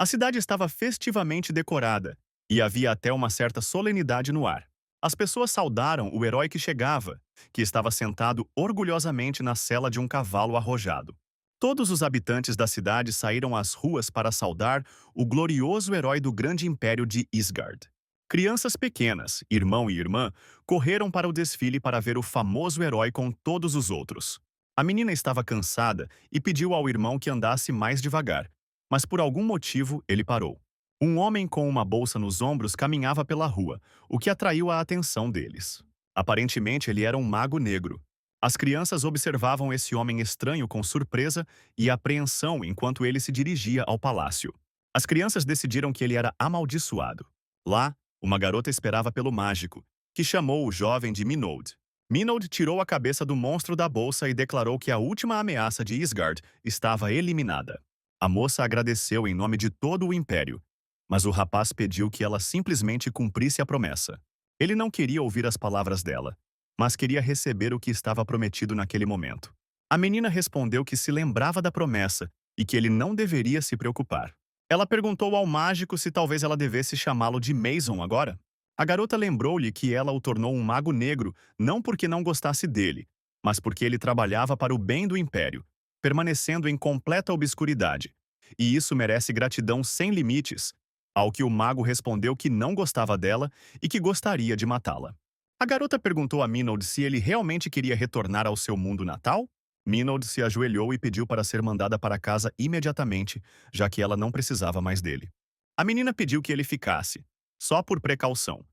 A cidade estava festivamente decorada, e havia até uma certa solenidade no ar. As pessoas saudaram o herói que chegava, que estava sentado orgulhosamente na sela de um cavalo arrojado. Todos os habitantes da cidade saíram às ruas para saudar o glorioso herói do grande império de Isgard. Crianças pequenas, irmão e irmã, correram para o desfile para ver o famoso herói com todos os outros. A menina estava cansada e pediu ao irmão que andasse mais devagar, mas por algum motivo ele parou. Um homem com uma bolsa nos ombros caminhava pela rua, o que atraiu a atenção deles. Aparentemente ele era um mago negro. As crianças observavam esse homem estranho com surpresa e apreensão enquanto ele se dirigia ao palácio. As crianças decidiram que ele era amaldiçoado. Lá, uma garota esperava pelo mágico, que chamou o jovem de Minold. Minold tirou a cabeça do monstro da bolsa e declarou que a última ameaça de Isgard estava eliminada. A moça agradeceu em nome de todo o império, mas o rapaz pediu que ela simplesmente cumprisse a promessa. Ele não queria ouvir as palavras dela, mas queria receber o que estava prometido naquele momento. A menina respondeu que se lembrava da promessa e que ele não deveria se preocupar. Ela perguntou ao mágico se talvez ela devesse chamá-lo de Mason agora. A garota lembrou-lhe que ela o tornou um mago negro não porque não gostasse dele, mas porque ele trabalhava para o bem do império, permanecendo em completa obscuridade. E isso merece gratidão sem limites, ao que o mago respondeu que não gostava dela e que gostaria de matá-la. A garota perguntou a Minold se ele realmente queria retornar ao seu mundo natal. Minold se ajoelhou e pediu para ser mandada para casa imediatamente, já que ela não precisava mais dele. A menina pediu que ele ficasse, só por precaução,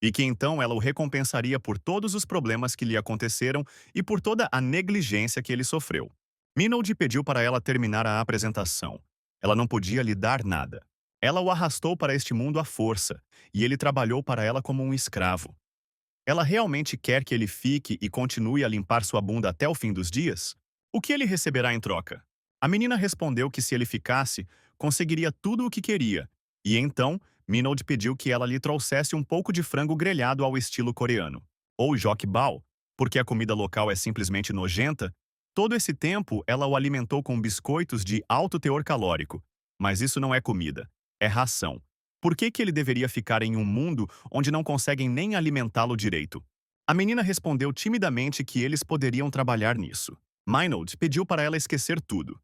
e que então ela o recompensaria por todos os problemas que lhe aconteceram e por toda a negligência que ele sofreu. Minold pediu para ela terminar a apresentação. Ela não podia lhe dar nada. Ela o arrastou para este mundo à força, e ele trabalhou para ela como um escravo. Ela realmente quer que ele fique e continue a limpar sua bunda até o fim dos dias? O que ele receberá em troca? A menina respondeu que se ele ficasse, conseguiria tudo o que queria, e então Minold pediu que ela lhe trouxesse um pouco de frango grelhado ao estilo coreano, ou jokbal, porque a comida local é simplesmente nojenta. Todo esse tempo ela o alimentou com biscoitos de alto teor calórico, mas isso não é comida, é ração. Por que ele deveria ficar em um mundo onde não conseguem nem alimentá-lo direito? A menina respondeu timidamente que eles poderiam trabalhar nisso. Minold pediu para ela esquecer tudo.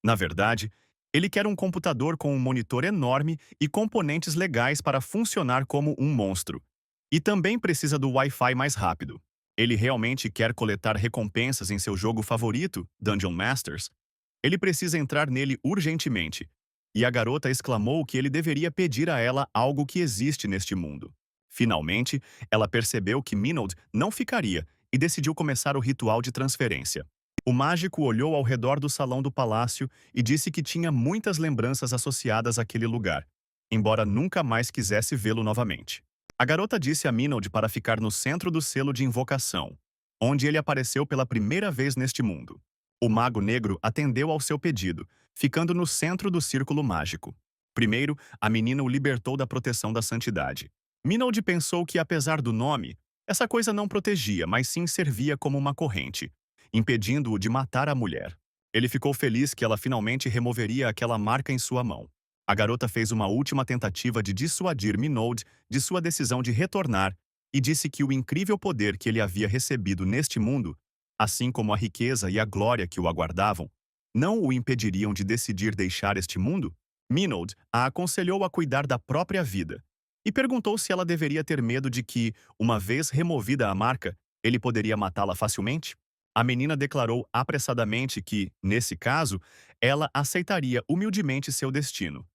Na verdade, ele quer um computador com um monitor enorme e componentes legais para funcionar como um monstro. E também precisa do Wi-Fi mais rápido. Ele realmente quer coletar recompensas em seu jogo favorito, Dungeon Masters. Ele precisa entrar nele urgentemente. E a garota exclamou que ele deveria pedir a ela algo que existe neste mundo. Finalmente, ela percebeu que Minold não ficaria e decidiu começar o ritual de transferência. O mágico olhou ao redor do salão do palácio e disse que tinha muitas lembranças associadas àquele lugar, embora nunca mais quisesse vê-lo novamente. A garota disse a Minold para ficar no centro do selo de invocação, onde ele apareceu pela primeira vez neste mundo. O mago negro atendeu ao seu pedido, ficando no centro do círculo mágico. Primeiro, a menina o libertou da proteção da santidade. Minold pensou que, apesar do nome, essa coisa não protegia, mas sim servia como uma corrente, impedindo-o de matar a mulher. Ele ficou feliz que ela finalmente removeria aquela marca em sua mão. A garota fez uma última tentativa de dissuadir Minold de sua decisão de retornar e disse que o incrível poder que ele havia recebido neste mundo, assim como a riqueza e a glória que o aguardavam, não o impediriam de decidir deixar este mundo. Minold a aconselhou a cuidar da própria vida e perguntou se ela deveria ter medo de que, uma vez removida a marca, ele poderia matá-la facilmente. A menina declarou apressadamente que, nesse caso, ela aceitaria humildemente seu destino.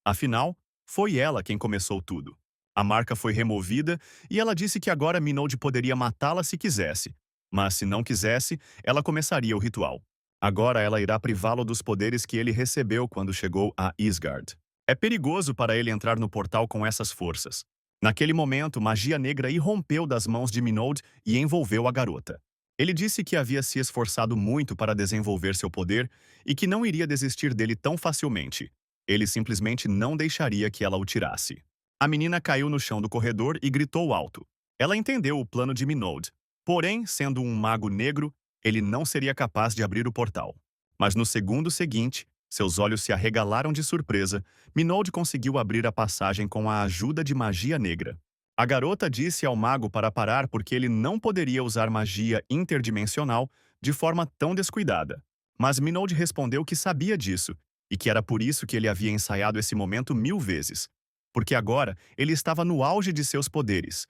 Afinal, foi ela quem começou tudo. A marca foi removida e ela disse que agora Minold poderia matá-la se quisesse, mas se não quisesse, ela começaria o ritual. Agora ela irá privá-lo dos poderes que ele recebeu quando chegou a Isgard. É perigoso para ele entrar no portal com essas forças. Naquele momento, magia negra irrompeu das mãos de Minold e envolveu a garota. Ele disse que havia se esforçado muito para desenvolver seu poder e que não iria desistir dele tão facilmente. Ele simplesmente não deixaria que ela o tirasse. A menina caiu no chão do corredor e gritou alto. Ela entendeu o plano de Minold. Porém, sendo um mago negro, ele não seria capaz de abrir o portal. Mas no segundo seguinte, Seus olhos se arregalaram de surpresa. Minold conseguiu abrir a passagem com a ajuda de magia negra. A garota disse ao mago para parar porque ele não poderia usar magia interdimensional de forma tão descuidada. Mas Minold respondeu que sabia disso e que era por isso que ele havia ensaiado esse momento 1000 vezes. Porque agora ele estava no auge de seus poderes.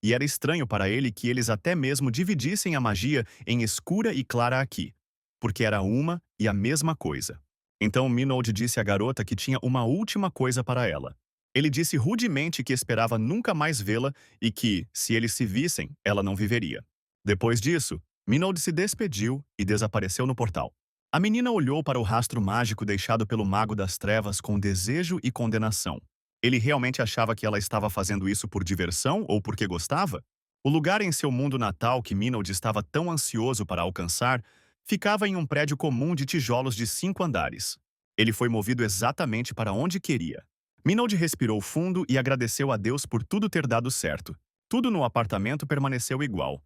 E era estranho para ele que eles até mesmo dividissem a magia em escura e clara aqui. Porque era uma e a mesma coisa. Então Minold disse à garota que tinha uma última coisa para ela. Ele disse rudemente que esperava nunca mais vê-la e que, se eles se vissem, ela não viveria. Depois disso, Minold se despediu e desapareceu no portal. A menina olhou para o rastro mágico deixado pelo Mago das Trevas com desejo e condenação. Ele realmente achava que ela estava fazendo isso por diversão ou porque gostava? O lugar em seu mundo natal que Minold estava tão ansioso para alcançar ficava em um prédio comum de tijolos de 5 andares. Ele foi movido exatamente para onde queria. Minold respirou fundo e agradeceu a Deus por tudo ter dado certo. Tudo no apartamento permaneceu igual.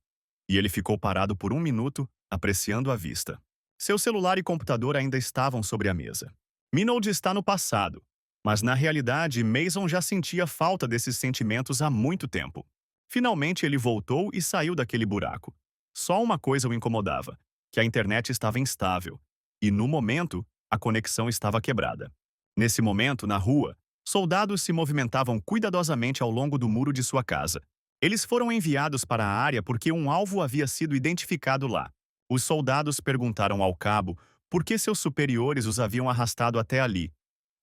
E ele ficou parado por 1 minuto, apreciando a vista. Seu celular e computador ainda estavam sobre a mesa. Minold está no passado, mas na realidade Mason já sentia falta desses sentimentos há muito tempo. Finalmente ele voltou e saiu daquele buraco. Só uma coisa o incomodava, que a internet estava instável. E no momento, a conexão estava quebrada. Nesse momento, na rua, soldados se movimentavam cuidadosamente ao longo do muro de sua casa. Eles foram enviados para a área porque um alvo havia sido identificado lá. Os soldados perguntaram ao cabo por que seus superiores os haviam arrastado até ali,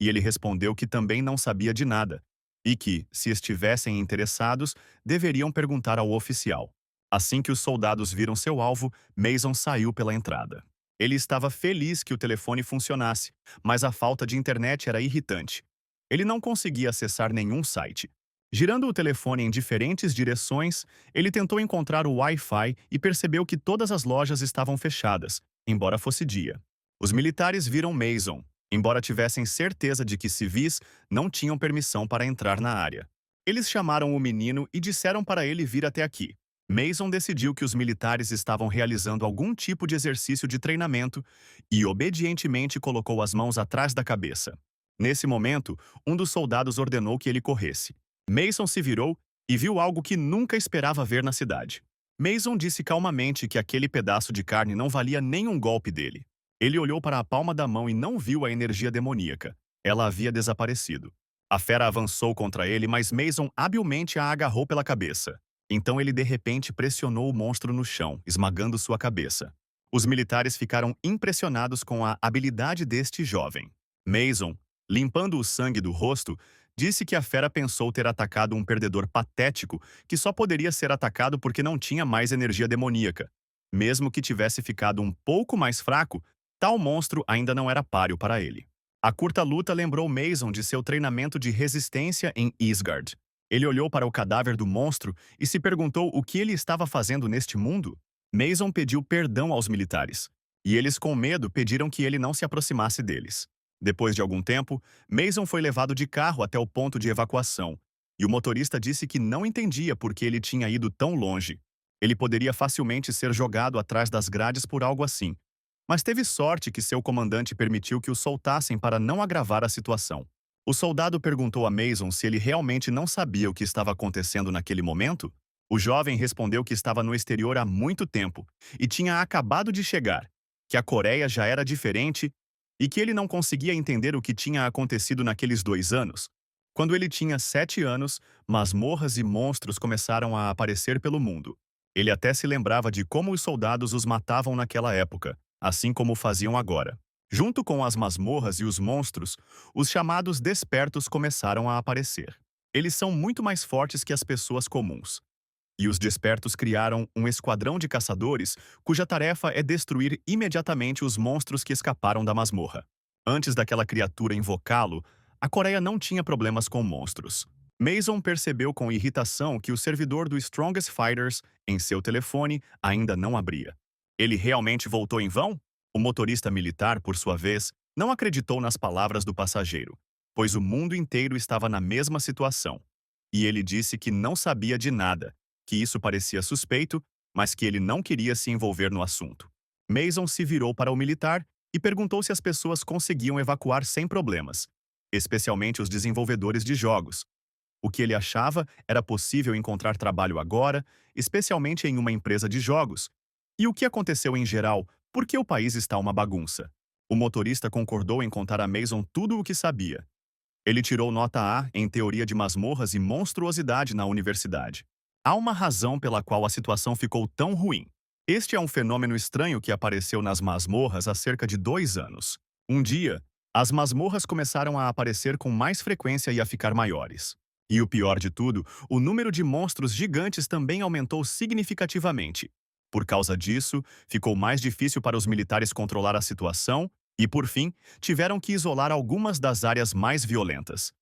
e ele respondeu que também não sabia de nada, e que, se estivessem interessados, deveriam perguntar ao oficial. Assim que os soldados viram seu alvo, Mason saiu pela entrada. Ele estava feliz que o telefone funcionasse, mas a falta de internet era irritante. Ele não conseguia acessar nenhum site. Girando o telefone em diferentes direções, ele tentou encontrar o Wi-Fi e percebeu que todas as lojas estavam fechadas, embora fosse dia. Os militares viram Mason, embora tivessem certeza de que civis não tinham permissão para entrar na área. Eles chamaram o menino e disseram para ele vir até aqui. Mason decidiu que os militares estavam realizando algum tipo de exercício de treinamento e obedientemente colocou as mãos atrás da cabeça. Nesse momento, um dos soldados ordenou que ele corresse. Mason se virou e viu algo que nunca esperava ver na cidade. Mason disse calmamente que aquele pedaço de carne não valia nem um golpe dele. Ele olhou para a palma da mão e não viu a energia demoníaca. Ela havia desaparecido. A fera avançou contra ele, mas Mason habilmente a agarrou pela cabeça. Então ele de repente pressionou o monstro no chão, esmagando sua cabeça. Os militares ficaram impressionados com a habilidade deste jovem. Mason, limpando o sangue do rosto, disse que a fera pensou ter atacado um perdedor patético que só poderia ser atacado porque não tinha mais energia demoníaca. Mesmo que tivesse ficado um pouco mais fraco, tal monstro ainda não era páreo para ele. A curta luta lembrou Mason de seu treinamento de resistência em Isgard. Ele olhou para o cadáver do monstro e se perguntou o que ele estava fazendo neste mundo. Mason pediu perdão aos militares, e eles com medo pediram que ele não se aproximasse deles. Depois de algum tempo, Mason foi levado de carro até o ponto de evacuação, e o motorista disse que não entendia por que ele tinha ido tão longe. Ele poderia facilmente ser jogado atrás das grades por algo assim, mas teve sorte que seu comandante permitiu que o soltassem para não agravar a situação. O soldado perguntou a Mason se ele realmente não sabia o que estava acontecendo naquele momento. O jovem respondeu que estava no exterior há muito tempo e tinha acabado de chegar, que a Coreia já era diferente e que ele não conseguia entender o que tinha acontecido naqueles 2 anos. Quando ele tinha 7 anos, masmorras e monstros começaram a aparecer pelo mundo. Ele até se lembrava de como os soldados os matavam naquela época, assim como faziam agora. Junto com as masmorras e os monstros, os chamados despertos começaram a aparecer. Eles são muito mais fortes que as pessoas comuns. E os despertos criaram um esquadrão de caçadores cuja tarefa é destruir imediatamente os monstros que escaparam da masmorra. Antes daquela criatura invocá-lo, a Coreia não tinha problemas com monstros. Mason percebeu com irritação que o servidor do Strongest Fighters em seu telefone ainda não abria. Ele realmente voltou em vão? O motorista militar, por sua vez, não acreditou nas palavras do passageiro, pois o mundo inteiro estava na mesma situação. E ele disse que não sabia de nada, que isso parecia suspeito, mas que ele não queria se envolver no assunto. Mason se virou para o militar e perguntou se as pessoas conseguiam evacuar sem problemas, especialmente os desenvolvedores de jogos. O que ele achava era possível encontrar trabalho agora, especialmente em uma empresa de jogos. E o que aconteceu em geral, por que o país está uma bagunça? O motorista concordou em contar a Mason tudo o que sabia. Ele tirou nota A em teoria de masmorras e monstruosidade na universidade. Há uma razão pela qual a situação ficou tão ruim. Este é um fenômeno estranho que apareceu nas masmorras há cerca de 2 anos. Um dia, as masmorras começaram a aparecer com mais frequência e a ficar maiores. E o pior de tudo, o número de monstros gigantes também aumentou significativamente. Por causa disso, ficou mais difícil para os militares controlar a situação e, por fim, tiveram que isolar algumas das áreas mais violentas.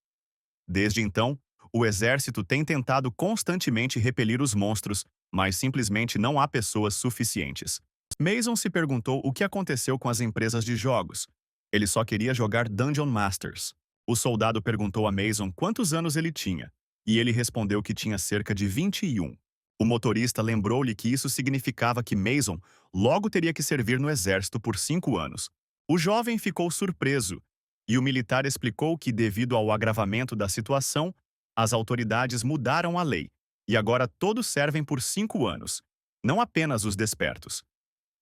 Desde então, o exército tem tentado constantemente repelir os monstros, mas simplesmente não há pessoas suficientes. Mason se perguntou o que aconteceu com as empresas de jogos. Ele só queria jogar Dungeon Masters. O soldado perguntou a Mason quantos anos ele tinha, e ele respondeu que tinha cerca de 21. O motorista lembrou-lhe que isso significava que Mason logo teria que servir no exército por 5 anos. O jovem ficou surpreso, e o militar explicou que, devido ao agravamento da situação, as autoridades mudaram a lei, e agora todos servem por 5 anos, não apenas os despertos.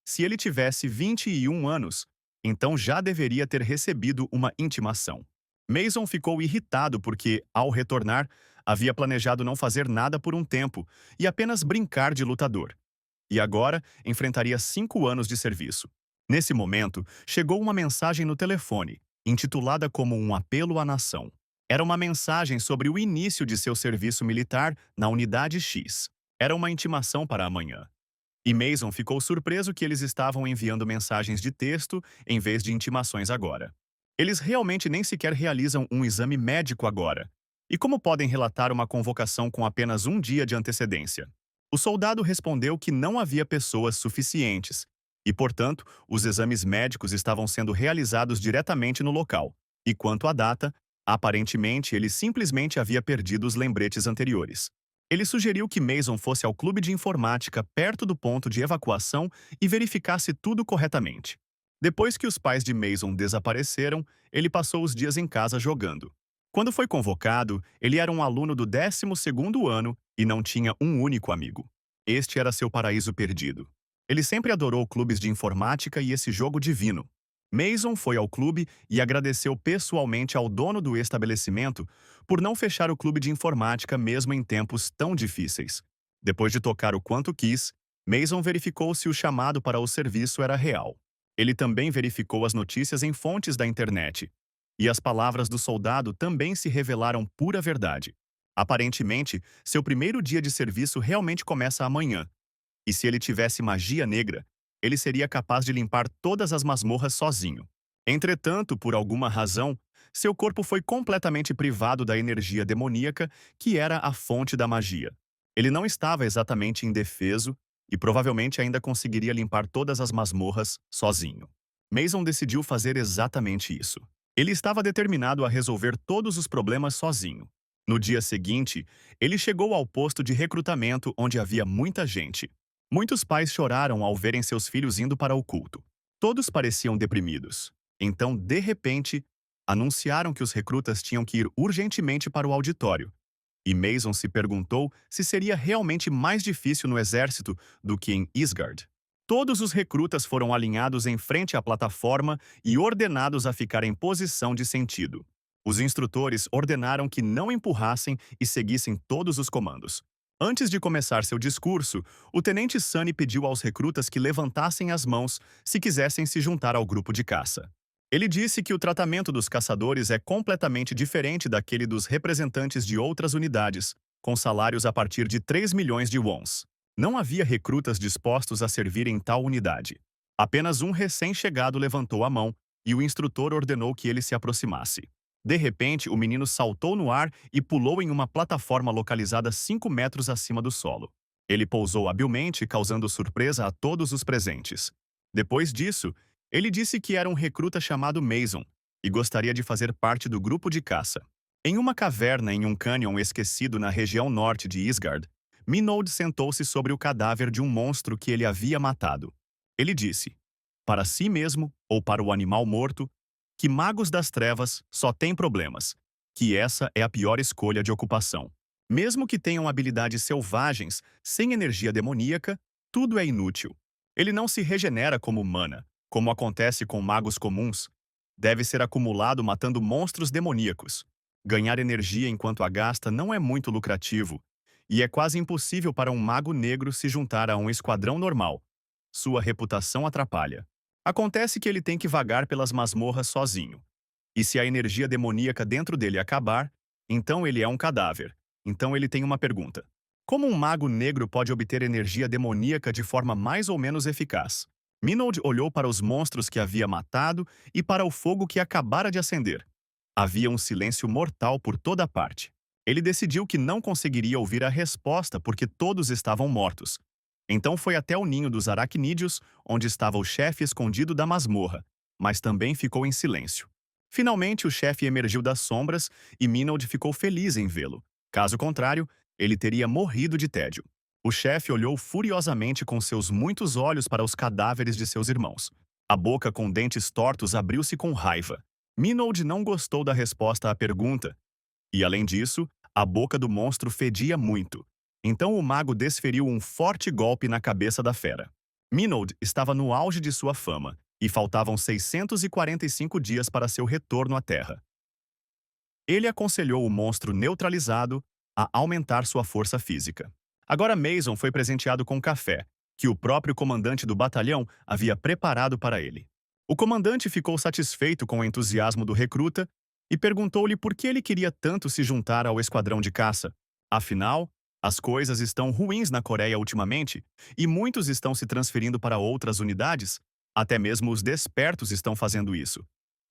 Se ele tivesse 21 anos, então já deveria ter recebido uma intimação. Mason ficou irritado porque, ao retornar, havia planejado não fazer nada por um tempo e apenas brincar de lutador. E agora enfrentaria 5 anos de serviço. Nesse momento, chegou uma mensagem no telefone, intitulada como um apelo à nação. Era uma mensagem sobre o início de seu serviço militar na Unidade X. Era uma intimação para amanhã. E Mason ficou surpreso que eles estavam enviando mensagens de texto em vez de intimações agora. Eles realmente nem sequer realizam um exame médico agora. E como podem relatar uma convocação com apenas um dia de antecedência? O soldado respondeu que não havia pessoas suficientes e, portanto, os exames médicos estavam sendo realizados diretamente no local. E quanto à data, aparentemente ele simplesmente havia perdido os lembretes anteriores. Ele sugeriu que Mason fosse ao clube de informática perto do ponto de evacuação e verificasse tudo corretamente. Depois que os pais de Mason desapareceram, ele passou os dias em casa jogando. Quando foi convocado, ele era um aluno do 12º ano e não tinha um único amigo. Este era seu paraíso perdido. Ele sempre adorou clubes de informática e esse jogo divino. Mason foi ao clube e agradeceu pessoalmente ao dono do estabelecimento por não fechar o clube de informática mesmo em tempos tão difíceis. Depois de tocar o quanto quis, Mason verificou se o chamado para o serviço era real. Ele também verificou as notícias em fontes da internet. E as palavras do soldado também se revelaram pura verdade. Aparentemente, seu primeiro dia de serviço realmente começa amanhã. E se ele tivesse magia negra, ele seria capaz de limpar todas as masmorras sozinho. Entretanto, por alguma razão, seu corpo foi completamente privado da energia demoníaca que era a fonte da magia. Ele não estava exatamente indefeso e provavelmente ainda conseguiria limpar todas as masmorras sozinho. Mason decidiu fazer exatamente isso. Ele estava determinado a resolver todos os problemas sozinho. No dia seguinte, ele chegou ao posto de recrutamento onde havia muita gente. Muitos pais choraram ao verem seus filhos indo para o culto. Todos pareciam deprimidos. Então, de repente, anunciaram que os recrutas tinham que ir urgentemente para o auditório. E Mason se perguntou se seria realmente mais difícil no exército do que em Isgard. Todos os recrutas foram alinhados em frente à plataforma e ordenados a ficar em posição de sentido. Os instrutores ordenaram que não empurrassem e seguissem todos os comandos. Antes de começar seu discurso, o tenente Sunny pediu aos recrutas que levantassem as mãos se quisessem se juntar ao grupo de caça. Ele disse que o tratamento dos caçadores é completamente diferente daquele dos representantes de outras unidades, com salários a partir de 3 milhões de wons. Não havia recrutas dispostos a servir em tal unidade. Apenas um recém-chegado levantou a mão e o instrutor ordenou que ele se aproximasse. De repente, o menino saltou no ar e pulou em uma plataforma localizada 5 metros acima do solo. Ele pousou habilmente, causando surpresa a todos os presentes. Depois disso, ele disse que era um recruta chamado Mason e gostaria de fazer parte do grupo de caça. Em uma caverna em um cânion esquecido na região norte de Isgard, Minold sentou-se sobre o cadáver de um monstro que ele havia matado. Ele disse: para si mesmo ou para o animal morto, que magos das trevas só têm problemas, que essa é a pior escolha de ocupação. Mesmo que tenham habilidades selvagens, sem energia demoníaca, tudo é inútil. Ele não se regenera como mana, como acontece com magos comuns. Deve ser acumulado matando monstros demoníacos. Ganhar energia enquanto a gasta não é muito lucrativo, e é quase impossível para um mago negro se juntar a um esquadrão normal. Sua reputação atrapalha. Acontece que ele tem que vagar pelas masmorras sozinho. E se a energia demoníaca dentro dele acabar, então ele é um cadáver. Então ele tem uma pergunta. Como um mago negro pode obter energia demoníaca de forma mais ou menos eficaz? Minold olhou para os monstros que havia matado e para o fogo que acabara de acender. Havia um silêncio mortal por toda parte. Ele decidiu que não conseguiria ouvir a resposta porque todos estavam mortos. Então foi até o ninho dos aracnídeos, onde estava o chefe escondido da masmorra, mas também ficou em silêncio. Finalmente, o chefe emergiu das sombras e Minold ficou feliz em vê-lo. Caso contrário, ele teria morrido de tédio. O chefe olhou furiosamente com seus muitos olhos para os cadáveres de seus irmãos. A boca com dentes tortos abriu-se com raiva. Minold não gostou da resposta à pergunta. E, além disso, a boca do monstro fedia muito. Então o mago desferiu um forte golpe na cabeça da fera. Minold estava no auge de sua fama, e faltavam 645 dias para seu retorno à Terra. Ele aconselhou o monstro neutralizado a aumentar sua força física. Agora Mason foi presenteado com café, que o próprio comandante do batalhão havia preparado para ele. O comandante ficou satisfeito com o entusiasmo do recruta e perguntou-lhe por que ele queria tanto se juntar ao esquadrão de caça. Afinal, as coisas estão ruins na Coreia ultimamente e muitos estão se transferindo para outras unidades. Até mesmo os despertos estão fazendo isso.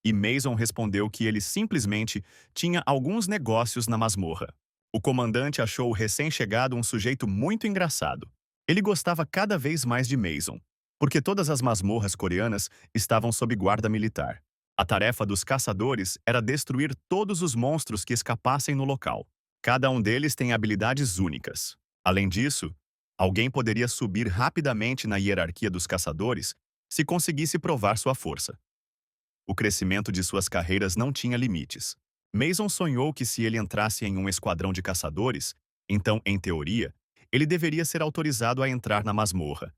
E Mason respondeu que ele simplesmente tinha alguns negócios na masmorra. O comandante achou o recém-chegado um sujeito muito engraçado. Ele gostava cada vez mais de Mason, porque todas as masmorras coreanas estavam sob guarda militar. A tarefa dos caçadores era destruir todos os monstros que escapassem no local. Cada um deles tem habilidades únicas. Além disso, alguém poderia subir rapidamente na hierarquia dos caçadores se conseguisse provar sua força. O crescimento de suas carreiras não tinha limites. Mason sonhou que se ele entrasse em um esquadrão de caçadores, então, em teoria, ele deveria ser autorizado a entrar na masmorra.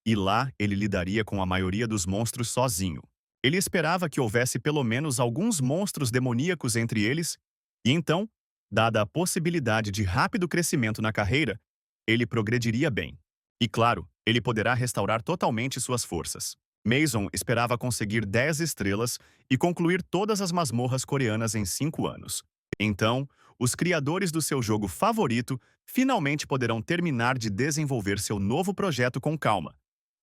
E lá ele lidaria com a maioria dos monstros sozinho. Ele esperava que houvesse pelo menos alguns monstros demoníacos entre eles, e então, dada a possibilidade de rápido crescimento na carreira, ele progrediria bem. E claro, ele poderá restaurar totalmente suas forças. Mason esperava conseguir 10 estrelas e concluir todas as masmorras coreanas em 5 anos. Então, os criadores do seu jogo favorito finalmente poderão terminar de desenvolver seu novo projeto com calma,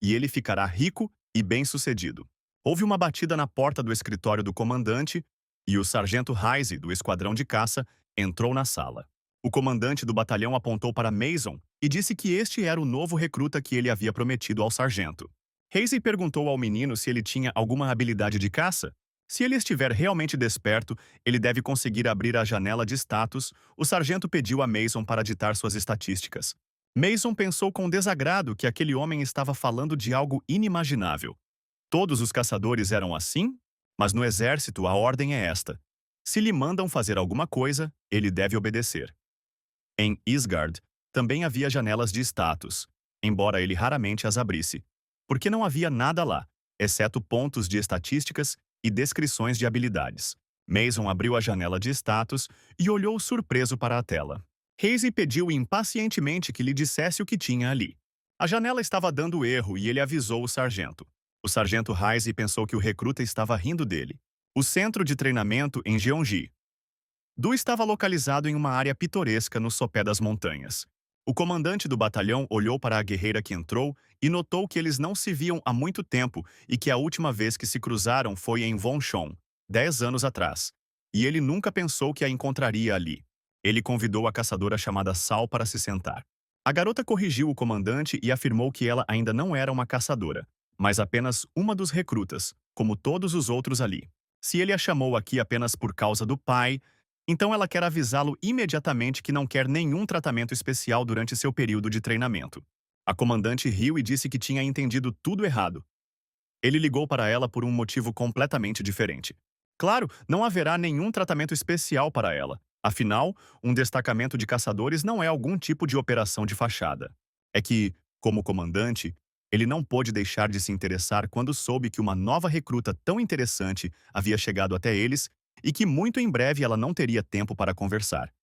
e ele ficará rico e bem-sucedido. Houve uma batida na porta do escritório do comandante e o sargento Heise, do esquadrão de caça, entrou na sala. O comandante do batalhão apontou para Mason e disse que este era o novo recruta que ele havia prometido ao sargento. Heise perguntou ao menino se ele tinha alguma habilidade de caça. Se ele estiver realmente desperto, ele deve conseguir abrir a janela de status. O sargento pediu a Mason para ditar suas estatísticas. Mason pensou com desagrado que aquele homem estava falando de algo inimaginável. Todos os caçadores eram assim? Mas no exército a ordem é esta. Se lhe mandam fazer alguma coisa, ele deve obedecer. Em Isgard, também havia janelas de status, embora ele raramente as abrisse, porque não havia nada lá, exceto pontos de estatísticas e descrições de habilidades. Mason abriu a janela de status e olhou surpreso para a tela. Heise pediu impacientemente que lhe dissesse o que tinha ali. A janela estava dando erro e ele avisou o sargento. O sargento Heise pensou que o recruta estava rindo dele. O centro de treinamento em Jeongi-do estava localizado em uma área pitoresca no sopé das montanhas. O comandante do batalhão olhou para a guerreira que entrou e notou que eles não se viam há muito tempo e que a última vez que se cruzaram foi em Wonchon, 10 anos atrás. E ele nunca pensou que a encontraria ali. Ele convidou a caçadora chamada Sal para se sentar. A garota corrigiu o comandante e afirmou que ela ainda não era uma caçadora, mas apenas uma dos recrutas, como todos os outros ali. Se ele a chamou aqui apenas por causa do pai, então ela quer avisá-lo imediatamente que não quer nenhum tratamento especial durante seu período de treinamento. A comandante riu e disse que tinha entendido tudo errado. Ele ligou para ela por um motivo completamente diferente. Claro, não haverá nenhum tratamento especial para ela. Afinal, um destacamento de caçadores não é algum tipo de operação de fachada. É que, como comandante, ele não pôde deixar de se interessar quando soube que uma nova recruta tão interessante havia chegado até eles e que muito em breve ela não teria tempo para conversar.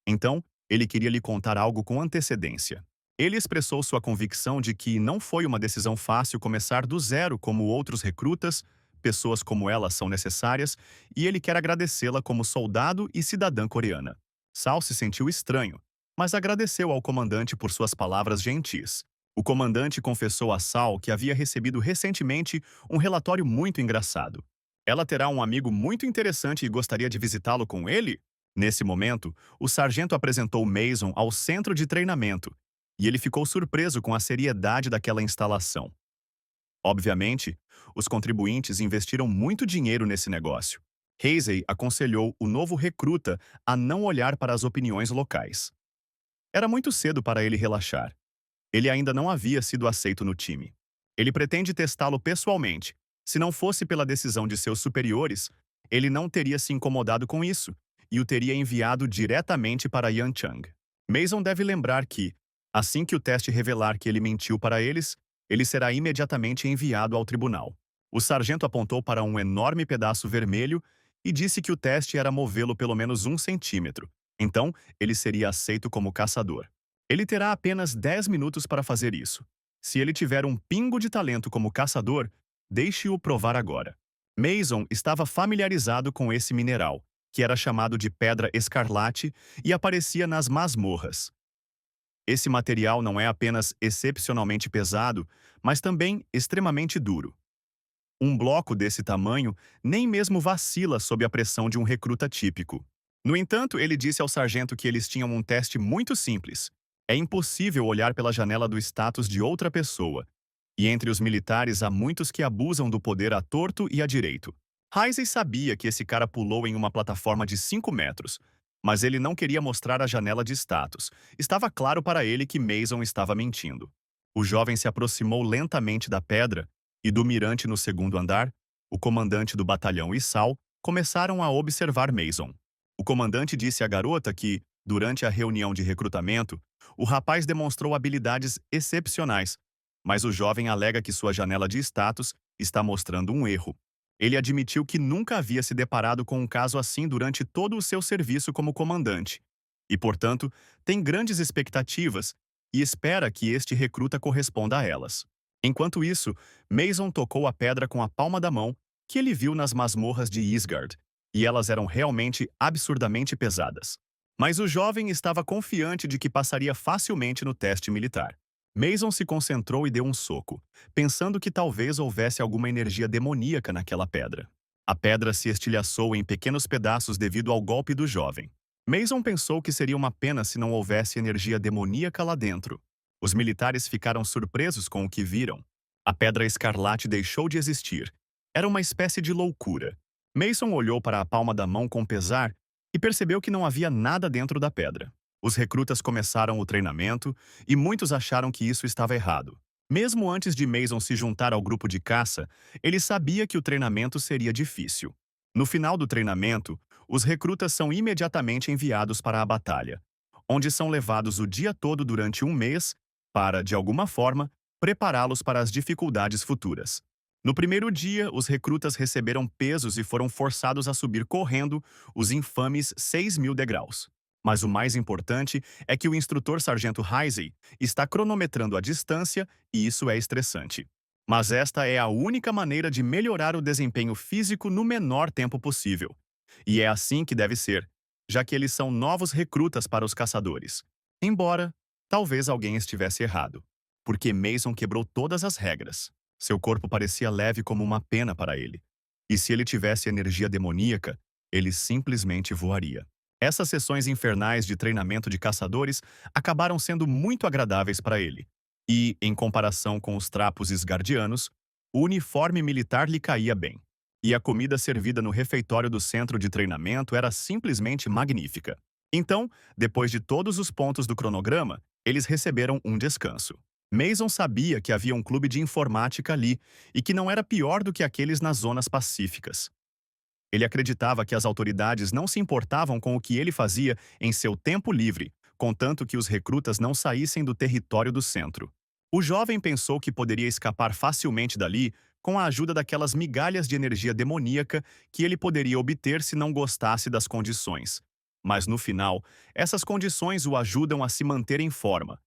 Então, ele queria lhe contar algo com antecedência. Ele expressou sua convicção de que não foi uma decisão fácil começar do zero como outros recrutas, pessoas como ela são necessárias, e ele quer agradecê-la como soldado e cidadã coreana. Sal se sentiu estranho, mas agradeceu ao comandante por suas palavras gentis. O comandante confessou a Sal que havia recebido recentemente um relatório muito engraçado. Ela terá um amigo muito interessante e gostaria de visitá-lo com ele? Nesse momento, o sargento apresentou Mason ao centro de treinamento, e ele ficou surpreso com a seriedade daquela instalação. Obviamente, os contribuintes investiram muito dinheiro nesse negócio. Hasey aconselhou o novo recruta a não olhar para as opiniões locais. Era muito cedo para ele relaxar. Ele ainda não havia sido aceito no time. Ele pretende testá-lo pessoalmente. Se não fosse pela decisão de seus superiores, ele não teria se incomodado com isso e o teria enviado diretamente para Yanchang. Mason deve lembrar que, assim que o teste revelar que ele mentiu para eles, ele será imediatamente enviado ao tribunal. O sargento apontou para um enorme pedaço vermelho e disse que o teste era movê-lo pelo menos 1 centímetro. Então, ele seria aceito como caçador. Ele terá apenas 10 minutos para fazer isso. Se ele tiver um pingo de talento como caçador, deixe-o provar agora. Mason estava familiarizado com esse mineral, que era chamado de pedra escarlate e aparecia nas masmorras. Esse material não é apenas excepcionalmente pesado, mas também extremamente duro. Um bloco desse tamanho nem mesmo vacila sob a pressão de um recruta típico. No entanto, ele disse ao sargento que eles tinham um teste muito simples. É impossível olhar pela janela do status de outra pessoa. E entre os militares há muitos que abusam do poder à torto e à direito. Heisey sabia que esse cara pulou em uma plataforma de 5 metros, mas ele não queria mostrar a janela de status. Estava claro para ele que Mason estava mentindo. O jovem se aproximou lentamente da pedra e do mirante no segundo andar, o comandante do batalhão e Sal começaram a observar Mason. O comandante disse à garota que, durante a reunião de recrutamento, o rapaz demonstrou habilidades excepcionais, mas o jovem alega que sua janela de status está mostrando um erro. Ele admitiu que nunca havia se deparado com um caso assim durante todo o seu serviço como comandante, e, portanto, tem grandes expectativas e espera que este recruta corresponda a elas. Enquanto isso, Mason tocou a pedra com a palma da mão que ele viu nas masmorras de Isgard, e elas eram realmente absurdamente pesadas. Mas o jovem estava confiante de que passaria facilmente no teste militar. Mason se concentrou e deu um soco, pensando que talvez houvesse alguma energia demoníaca naquela pedra. A pedra se estilhaçou em pequenos pedaços devido ao golpe do jovem. Mason pensou que seria uma pena se não houvesse energia demoníaca lá dentro. Os militares ficaram surpresos com o que viram. A pedra escarlate deixou de existir. Era uma espécie de loucura. Mason olhou para a palma da mão com pesar e percebeu que não havia nada dentro da pedra. Os recrutas começaram o treinamento e muitos acharam que isso estava errado. Mesmo antes de Mason se juntar ao grupo de caça, ele sabia que o treinamento seria difícil. No final do treinamento, os recrutas são imediatamente enviados para a batalha, onde são levados o dia todo durante um mês para, de alguma forma, prepará-los para as dificuldades futuras. No primeiro dia, os recrutas receberam pesos e foram forçados a subir correndo os infames 6.000 degraus. Mas o mais importante é que o instrutor Sargento Heisey está cronometrando a distância e isso é estressante. Mas esta é a única maneira de melhorar o desempenho físico no menor tempo possível. E é assim que deve ser, já que eles são novos recrutas para os caçadores. Embora, talvez alguém estivesse errado, porque Mason quebrou todas as regras. Seu corpo parecia leve como uma pena para ele. E se ele tivesse energia demoníaca, ele simplesmente voaria. Essas sessões infernais de treinamento de caçadores acabaram sendo muito agradáveis para ele. E, em comparação com os trapos esgardianos, o uniforme militar lhe caía bem. E a comida servida no refeitório do centro de treinamento era simplesmente magnífica. Então, depois de todos os pontos do cronograma, eles receberam um descanso. Mason sabia que havia um clube de informática ali e que não era pior do que aqueles nas zonas pacíficas. Ele acreditava que as autoridades não se importavam com o que ele fazia em seu tempo livre, contanto que os recrutas não saíssem do território do centro. O jovem pensou que poderia escapar facilmente dali com a ajuda daquelas migalhas de energia demoníaca que ele poderia obter se não gostasse das condições. Mas no final, essas condições o ajudam a se manter em forma.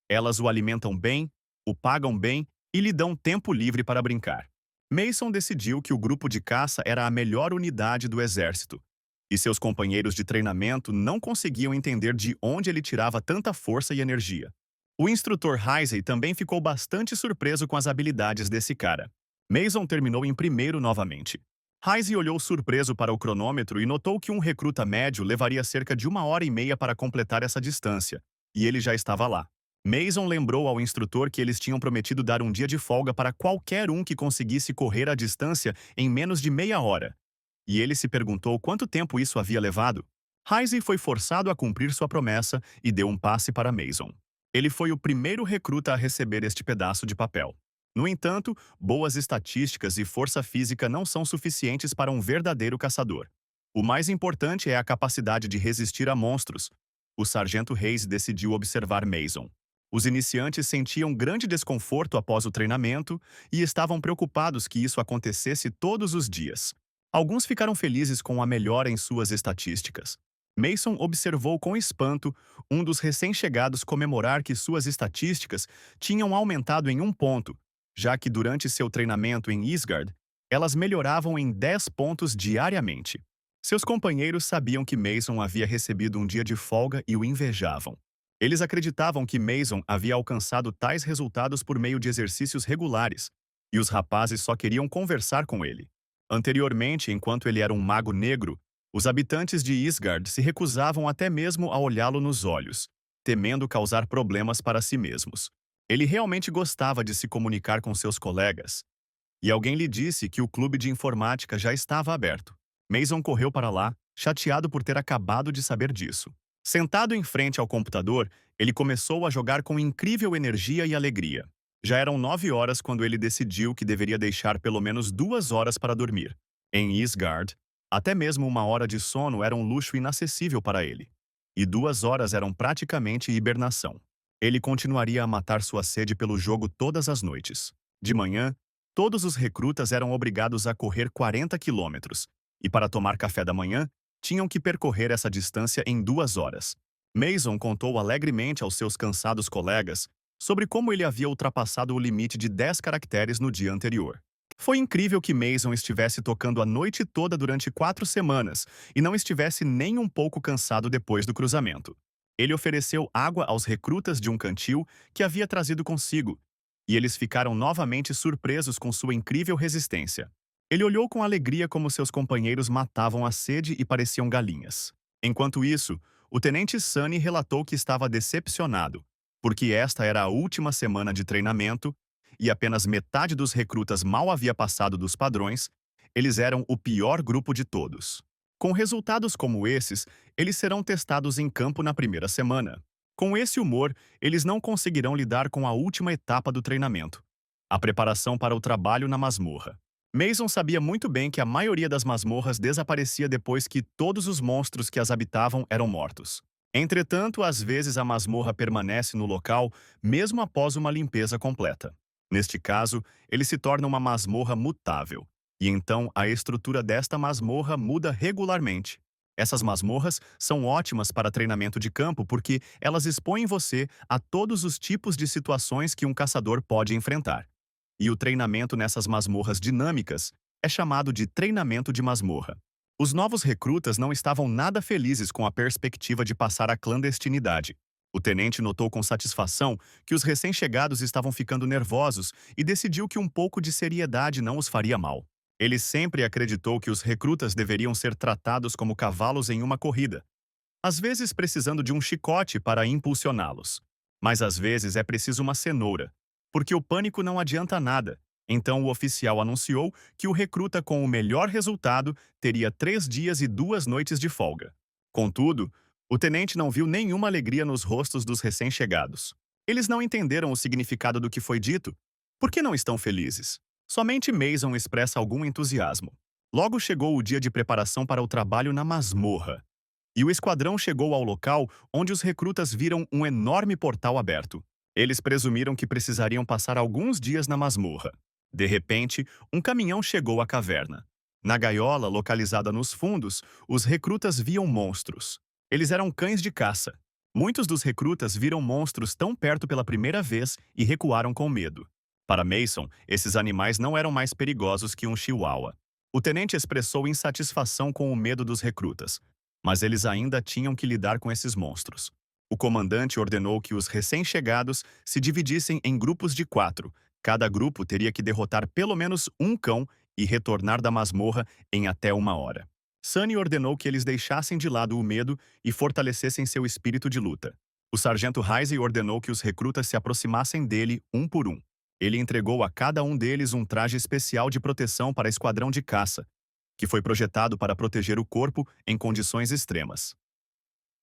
Elas o alimentam bem, o pagam bem e lhe dão tempo livre para brincar. Mason decidiu que o grupo de caça era a melhor unidade do exército, e seus companheiros de treinamento não conseguiam entender de onde ele tirava tanta força e energia. O instrutor Heisey também ficou bastante surpreso com as habilidades desse cara. Mason terminou em primeiro novamente. Heisey olhou surpreso para o cronômetro e notou que um recruta médio levaria cerca de 1 hora e meia para completar essa distância, e ele já estava lá. Mason lembrou ao instrutor que eles tinham prometido dar um dia de folga para qualquer um que conseguisse correr a distância em menos de meia hora. E ele se perguntou quanto tempo isso havia levado. Heisey foi forçado a cumprir sua promessa e deu um passe para Mason. Ele foi o primeiro recruta a receber este pedaço de papel. No entanto, boas estatísticas e força física não são suficientes para um verdadeiro caçador. O mais importante é a capacidade de resistir a monstros. O sargento Hayes decidiu observar Mason. Os iniciantes sentiam grande desconforto após o treinamento e estavam preocupados que isso acontecesse todos os dias. Alguns ficaram felizes com a melhora em suas estatísticas. Mason observou com espanto um dos recém-chegados comemorar que suas estatísticas tinham aumentado em 1 ponto, já que durante seu treinamento em Isgard, elas melhoravam em 10 pontos diariamente. Seus companheiros sabiam que Mason havia recebido um dia de folga e o invejavam. Eles acreditavam que Mason havia alcançado tais resultados por meio de exercícios regulares, e os rapazes só queriam conversar com ele. Anteriormente, enquanto ele era um mago negro, os habitantes de Isgard se recusavam até mesmo a olhá-lo nos olhos, temendo causar problemas para si mesmos. Ele realmente gostava de se comunicar com seus colegas, e alguém lhe disse que o clube de informática já estava aberto. Mason correu para lá, chateado por ter acabado de saber disso. Sentado em frente ao computador, ele começou a jogar com incrível energia e alegria. Já eram 9 horas quando ele decidiu que deveria deixar pelo menos 2 horas para dormir. Em Isgard, até mesmo 1 hora de sono era um luxo inacessível para ele. E 2 horas eram praticamente hibernação. Ele continuaria a matar sua sede pelo jogo todas as noites. De manhã, todos os recrutas eram obrigados a correr 40 quilômetros, e para tomar café da manhã, tinham que percorrer essa distância em 2 horas. Mason contou alegremente aos seus cansados colegas sobre como ele havia ultrapassado o limite de 10 caracteres no dia anterior. Foi incrível que Mason estivesse tocando a noite toda durante 4 semanas e não estivesse nem um pouco cansado depois do cruzamento. Ele ofereceu água aos recrutas de um cantil que havia trazido consigo, e eles ficaram novamente surpresos com sua incrível resistência. Ele olhou com alegria como seus companheiros matavam a sede e pareciam galinhas. Enquanto isso, o tenente Sunny relatou que estava decepcionado, porque esta era a última semana de treinamento e apenas metade dos recrutas mal havia passado dos padrões. Eles eram o pior grupo de todos. Com resultados como esses, eles serão testados em campo na primeira semana. Com esse humor, eles não conseguirão lidar com a última etapa do treinamento, a preparação para o trabalho na masmorra. Mason sabia muito bem que a maioria das masmorras desaparecia depois que todos os monstros que as habitavam eram mortos. Entretanto, às vezes a masmorra permanece no local mesmo após uma limpeza completa. Neste caso, ele se torna uma masmorra mutável, e então a estrutura desta masmorra muda regularmente. Essas masmorras são ótimas para treinamento de campo porque elas expõem você a todos os tipos de situações que um caçador pode enfrentar. E o treinamento nessas masmorras dinâmicas é chamado de treinamento de masmorra. Os novos recrutas não estavam nada felizes com a perspectiva de passar à clandestinidade. O tenente notou com satisfação que os recém-chegados estavam ficando nervosos e decidiu que um pouco de seriedade não os faria mal. Ele sempre acreditou que os recrutas deveriam ser tratados como cavalos em uma corrida, às vezes precisando de um chicote para impulsioná-los. Mas às vezes é preciso uma cenoura, porque o pânico não adianta nada. Então o oficial anunciou que o recruta com o melhor resultado teria 3 dias e 2 noites de folga. Contudo, o tenente não viu nenhuma alegria nos rostos dos recém-chegados. Eles não entenderam o significado do que foi dito. Por que não estão felizes? Somente Mason expressa algum entusiasmo. Logo chegou o dia de preparação para o trabalho na masmorra. E o esquadrão chegou ao local onde os recrutas viram um enorme portal aberto. Eles presumiram que precisariam passar alguns dias na masmorra. De repente, um caminhão chegou à caverna. Na gaiola, localizada nos fundos, os recrutas viam monstros. Eles eram cães de caça. Muitos dos recrutas viram monstros tão perto pela primeira vez e recuaram com medo. Para Mason, esses animais não eram mais perigosos que um chihuahua. O tenente expressou insatisfação com o medo dos recrutas, mas eles ainda tinham que lidar com esses monstros. O comandante ordenou que os recém-chegados se dividissem em grupos de 4. Cada grupo teria que derrotar pelo menos um cão e retornar da masmorra em até 1 hora. Sunny ordenou que eles deixassem de lado o medo e fortalecessem seu espírito de luta. O sargento Heisey ordenou que os recrutas se aproximassem dele um por um. Ele entregou a cada um deles um traje especial de proteção para esquadrão de caça, que foi projetado para proteger o corpo em condições extremas.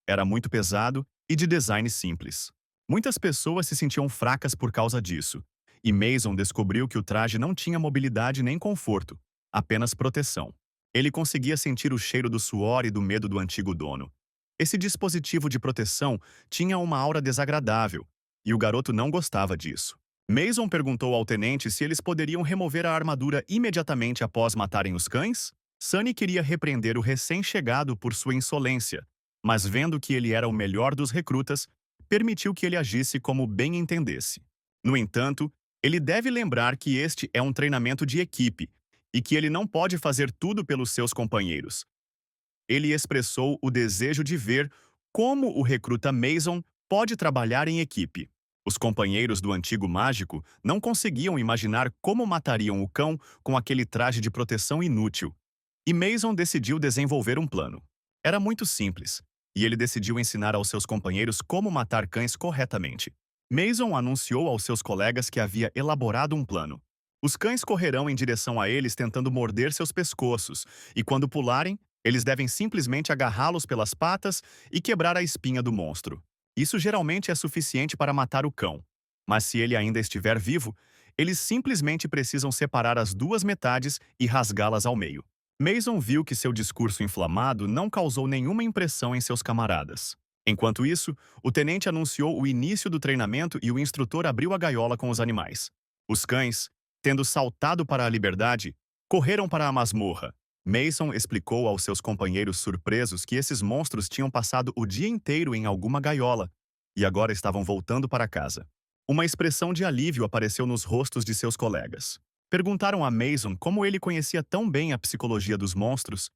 Era muito pesado e de design simples. Muitas pessoas se sentiam fracas por causa disso, e Mason descobriu que o traje não tinha mobilidade nem conforto, apenas proteção. Ele conseguia sentir o cheiro do suor e do medo do antigo dono. Esse dispositivo de proteção tinha uma aura desagradável, e o garoto não gostava disso. Mason perguntou ao tenente se eles poderiam remover a armadura imediatamente após matarem os cães. Sunny queria repreender o recém-chegado por sua insolência, mas vendo que ele era o melhor dos recrutas, permitiu que ele agisse como bem entendesse. No entanto, ele deve lembrar que este é um treinamento de equipe e que ele não pode fazer tudo pelos seus companheiros. Ele expressou o desejo de ver como o recruta Mason pode trabalhar em equipe. Os companheiros do antigo mágico não conseguiam imaginar como matariam o cão com aquele traje de proteção inútil. E Mason decidiu desenvolver um plano. Era muito simples, e ele decidiu ensinar aos seus companheiros como matar cães corretamente. Mason anunciou aos seus colegas que havia elaborado um plano. Os cães correrão em direção a eles tentando morder seus pescoços, e quando pularem, eles devem simplesmente agarrá-los pelas patas e quebrar a espinha do monstro. Isso geralmente é suficiente para matar o cão. Mas se ele ainda estiver vivo, eles simplesmente precisam separar as duas metades e rasgá-las ao meio. Mason viu que seu discurso inflamado não causou nenhuma impressão em seus camaradas. Enquanto isso, o tenente anunciou o início do treinamento e o instrutor abriu a gaiola com os animais. Os cães, tendo saltado para a liberdade, correram para a masmorra. Mason explicou aos seus companheiros surpresos que esses monstros tinham passado o dia inteiro em alguma gaiola e agora estavam voltando para casa. Uma expressão de alívio apareceu nos rostos de seus colegas. Perguntaram a Mason como ele conhecia tão bem a psicologia dos monstros,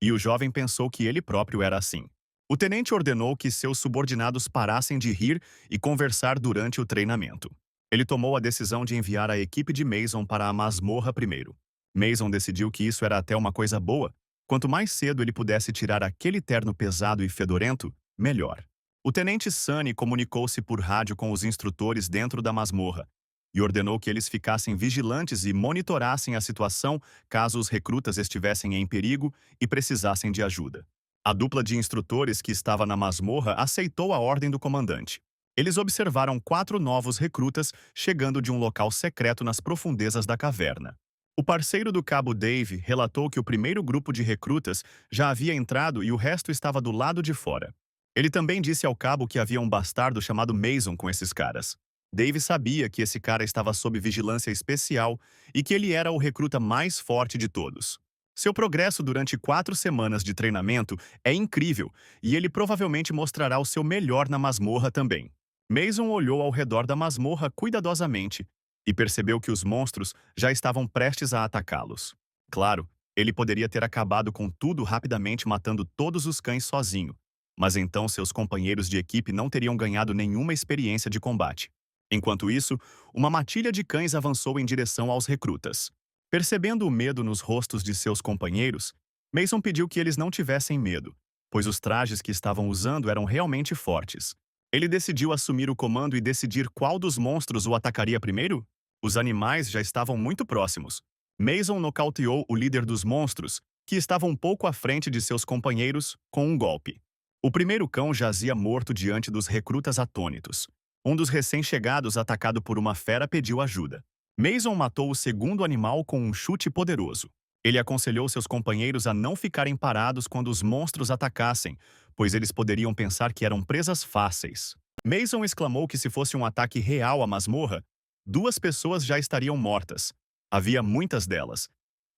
e o jovem pensou que ele próprio era assim. O tenente ordenou que seus subordinados parassem de rir e conversar durante o treinamento. Ele tomou a decisão de enviar a equipe de Mason para a masmorra primeiro. Mason decidiu que isso era até uma coisa boa. Quanto mais cedo ele pudesse tirar aquele terno pesado e fedorento, melhor. O tenente Sunny comunicou-se por rádio com os instrutores dentro da masmorra e ordenou que eles ficassem vigilantes e monitorassem a situação caso os recrutas estivessem em perigo e precisassem de ajuda. A dupla de instrutores que estava na masmorra aceitou a ordem do comandante. Eles observaram 4 novos recrutas chegando de um local secreto nas profundezas da caverna. O parceiro do cabo Dave relatou que o primeiro grupo de recrutas já havia entrado e o resto estava do lado de fora. Ele também disse ao cabo que havia um bastardo chamado Mason com esses caras. Dave sabia que esse cara estava sob vigilância especial e que ele era o recruta mais forte de todos. Seu progresso durante 4 semanas de treinamento é incrível e ele provavelmente mostrará o seu melhor na masmorra também. Mason olhou ao redor da masmorra cuidadosamente e percebeu que os monstros já estavam prestes a atacá-los. Claro, ele poderia ter acabado com tudo rapidamente matando todos os cães sozinho, mas então seus companheiros de equipe não teriam ganhado nenhuma experiência de combate. Enquanto isso, uma matilha de cães avançou em direção aos recrutas. Percebendo o medo nos rostos de seus companheiros, Mason pediu que eles não tivessem medo, pois os trajes que estavam usando eram realmente fortes. Ele decidiu assumir o comando e decidir qual dos monstros o atacaria primeiro? Os animais já estavam muito próximos. Mason nocauteou o líder dos monstros, que estava um pouco à frente de seus companheiros, com um golpe. O primeiro cão jazia morto diante dos recrutas atônitos. Um dos recém-chegados atacado por uma fera pediu ajuda. Mason matou o segundo animal com um chute poderoso. Ele aconselhou seus companheiros a não ficarem parados quando os monstros atacassem, pois eles poderiam pensar que eram presas fáceis. Mason exclamou que se fosse um ataque real à masmorra, 2 pessoas já estariam mortas. Havia muitas delas,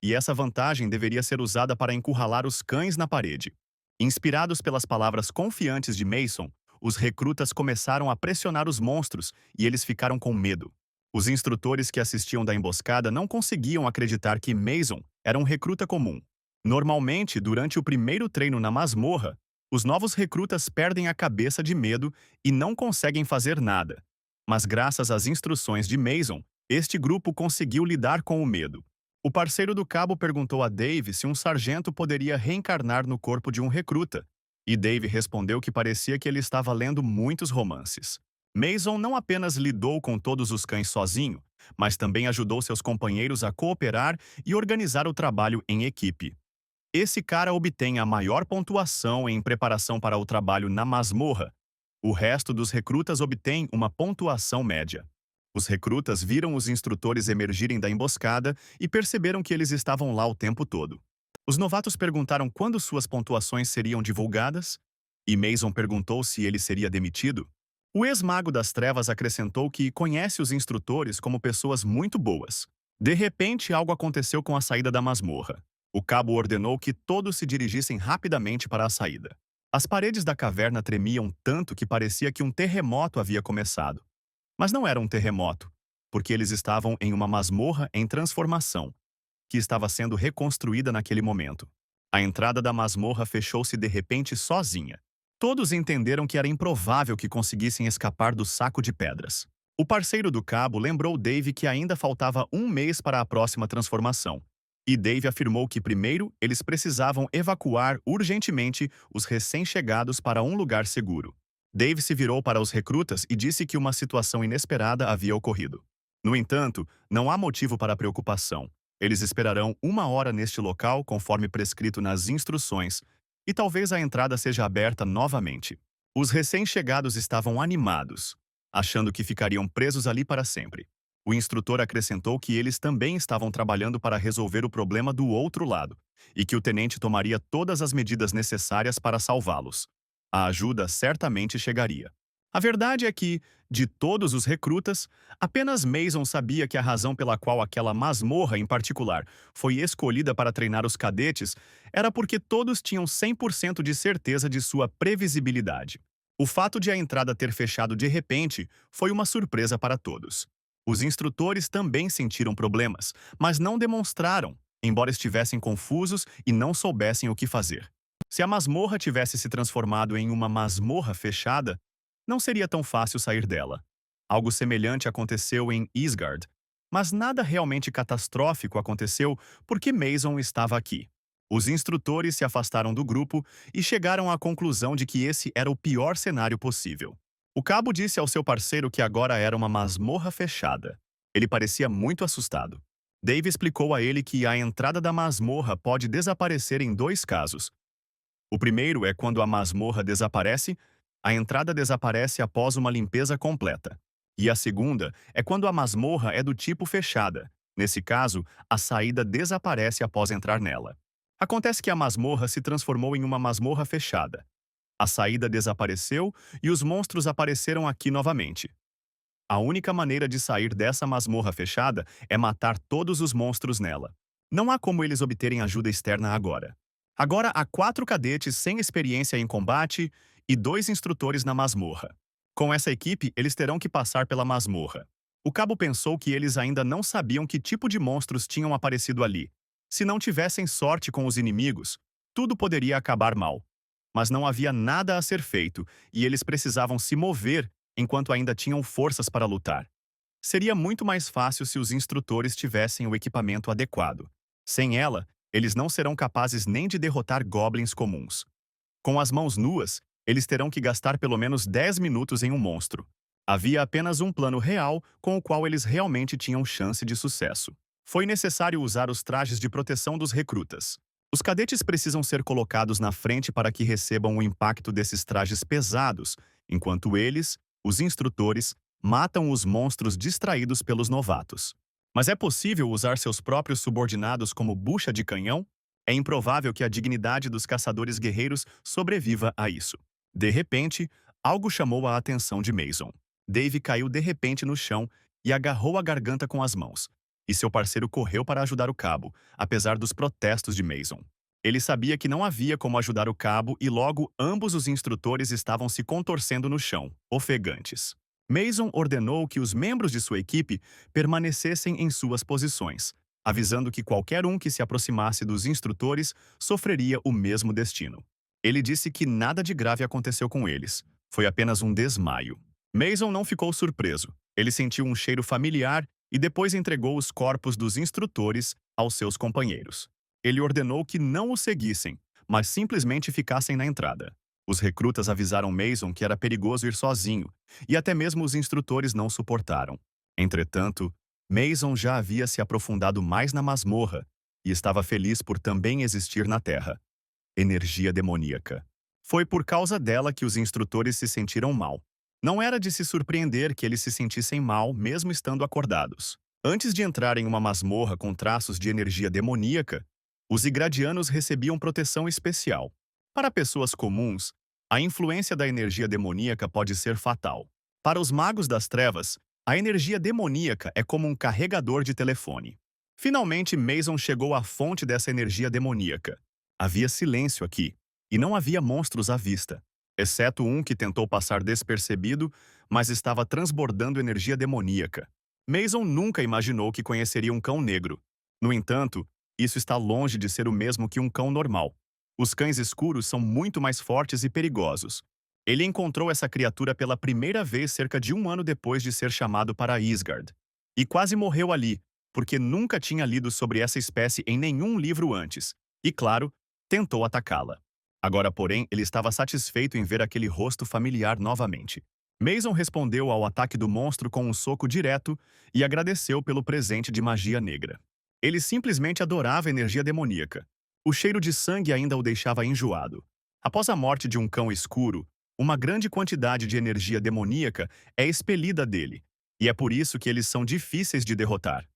e essa vantagem deveria ser usada para encurralar os cães na parede. Inspirados pelas palavras confiantes de Mason, os recrutas começaram a pressionar os monstros e eles ficaram com medo. Os instrutores que assistiam da emboscada não conseguiam acreditar que Mason era um recruta comum. Normalmente, durante o primeiro treino na masmorra, os novos recrutas perdem a cabeça de medo e não conseguem fazer nada. Mas graças às instruções de Mason, este grupo conseguiu lidar com o medo. O parceiro do cabo perguntou a Dave se um sargento poderia reencarnar no corpo de um recruta, e Dave respondeu que parecia que ele estava lendo muitos romances. Mason não apenas lidou com todos os cães sozinho, mas também ajudou seus companheiros a cooperar e organizar o trabalho em equipe. Esse cara obtém a maior pontuação em preparação para o trabalho na masmorra. O resto dos recrutas obtém uma pontuação média. Os recrutas viram os instrutores emergirem da emboscada e perceberam que eles estavam lá o tempo todo. Os novatos perguntaram quando suas pontuações seriam divulgadas, e Mason perguntou se ele seria demitido. O ex-mago das trevas acrescentou que conhece os instrutores como pessoas muito boas. De repente, algo aconteceu com a saída da masmorra. O cabo ordenou que todos se dirigissem rapidamente para a saída. As paredes da caverna tremiam tanto que parecia que um terremoto havia começado. Mas não era um terremoto, porque eles estavam em uma masmorra em transformação, que estava sendo reconstruída naquele momento. A entrada da masmorra fechou-se de repente sozinha. Todos entenderam que era improvável que conseguissem escapar do saco de pedras. O parceiro do cabo lembrou Dave que ainda faltava um mês para a próxima transformação, e Dave afirmou que primeiro eles precisavam evacuar urgentemente os recém-chegados para um lugar seguro. Dave se virou para os recrutas e disse que uma situação inesperada havia ocorrido. No entanto, não há motivo para preocupação. Eles esperarão 1 hora neste local, conforme prescrito nas instruções, e talvez a entrada seja aberta novamente. Os recém-chegados estavam animados, achando que ficariam presos ali para sempre. O instrutor acrescentou que eles também estavam trabalhando para resolver o problema do outro lado, e que o tenente tomaria todas as medidas necessárias para salvá-los. A ajuda certamente chegaria. A verdade é que, de todos os recrutas, apenas Mason sabia que a razão pela qual aquela masmorra em particular foi escolhida para treinar os cadetes era porque todos tinham 100% de certeza de sua previsibilidade. O fato de a entrada ter fechado de repente foi uma surpresa para todos. Os instrutores também sentiram problemas, mas não demonstraram, embora estivessem confusos e não soubessem o que fazer. Se a masmorra tivesse se transformado em uma masmorra fechada, não seria tão fácil sair dela. Algo semelhante aconteceu em Isgard, mas nada realmente catastrófico aconteceu porque Mason estava aqui. Os instrutores se afastaram do grupo e chegaram à conclusão de que esse era o pior cenário possível. O cabo disse ao seu parceiro que agora era uma masmorra fechada. Ele parecia muito assustado. Dave explicou a ele que a entrada da masmorra pode desaparecer em 2 casos. O primeiro é quando a masmorra desaparece, a entrada desaparece após uma limpeza completa. E a segunda é quando a masmorra é do tipo fechada. Nesse caso, a saída desaparece após entrar nela. Acontece que a masmorra se transformou em uma masmorra fechada. A saída desapareceu e os monstros apareceram aqui novamente. A única maneira de sair dessa masmorra fechada é matar todos os monstros nela. Não há como eles obterem ajuda externa agora. Agora há 4 cadetes sem experiência em combate e 2 instrutores na masmorra. Com essa equipe, eles terão que passar pela masmorra. O cabo pensou que eles ainda não sabiam que tipo de monstros tinham aparecido ali. Se não tivessem sorte com os inimigos, tudo poderia acabar mal. Mas não havia nada a ser feito e eles precisavam se mover enquanto ainda tinham forças para lutar. Seria muito mais fácil se os instrutores tivessem o equipamento adequado. Sem ela, eles não serão capazes nem de derrotar goblins comuns. Com as mãos nuas, eles terão que gastar pelo menos 10 minutos em um monstro. Havia apenas um plano real com o qual eles realmente tinham chance de sucesso. Foi necessário usar os trajes de proteção dos recrutas. Os cadetes precisam ser colocados na frente para que recebam o impacto desses trajes pesados, enquanto eles Os instrutores matam os monstros distraídos pelos novatos. Mas é possível usar seus próprios subordinados como bucha de canhão? É improvável que a dignidade dos caçadores guerreiros sobreviva a isso. De repente, algo chamou a atenção de Mason. Dave caiu de repente no chão e agarrou a garganta com as mãos. E seu parceiro correu para ajudar o cabo, apesar dos protestos de Mason. Ele sabia que não havia como ajudar o cabo e logo ambos os instrutores estavam se contorcendo no chão, ofegantes. Mason ordenou que os membros de sua equipe permanecessem em suas posições, avisando que qualquer um que se aproximasse dos instrutores sofreria o mesmo destino. Ele disse que nada de grave aconteceu com eles. Foi apenas um desmaio. Mason não ficou surpreso. Ele sentiu um cheiro familiar e depois entregou os corpos dos instrutores aos seus companheiros. Ele ordenou que não o seguissem, mas simplesmente ficassem na entrada. Os recrutas avisaram Mason que era perigoso ir sozinho, e até mesmo os instrutores não suportaram. Entretanto, Mason já havia se aprofundado mais na masmorra e estava feliz por também existir na Terra. Energia demoníaca. Foi por causa dela que os instrutores se sentiram mal. Não era de se surpreender que eles se sentissem mal mesmo estando acordados. Antes de entrar em uma masmorra com traços de energia demoníaca, os igradianos recebiam proteção especial. Para pessoas comuns, a influência da energia demoníaca pode ser fatal. Para os magos das trevas, a energia demoníaca é como um carregador de telefone. Finalmente, Mason chegou à fonte dessa energia demoníaca. Havia silêncio aqui, e não havia monstros à vista, exceto um que tentou passar despercebido, mas estava transbordando energia demoníaca. Mason nunca imaginou que conheceria um cão negro. No entanto, isso está longe de ser o mesmo que um cão normal. Os cães escuros são muito mais fortes e perigosos. Ele encontrou essa criatura pela primeira vez cerca de um ano depois de ser chamado para Isgard. E quase morreu ali, porque nunca tinha lido sobre essa espécie em nenhum livro antes. E, claro, tentou atacá-la. Agora, porém, ele estava satisfeito em ver aquele rosto familiar novamente. Mason respondeu ao ataque do monstro com um soco direto e agradeceu pelo presente de magia negra. Ele simplesmente adorava a energia demoníaca. O cheiro de sangue ainda o deixava enjoado. Após a morte de um cão escuro, uma grande quantidade de energia demoníaca é expelida dele, e é por isso que eles são difíceis de derrotar.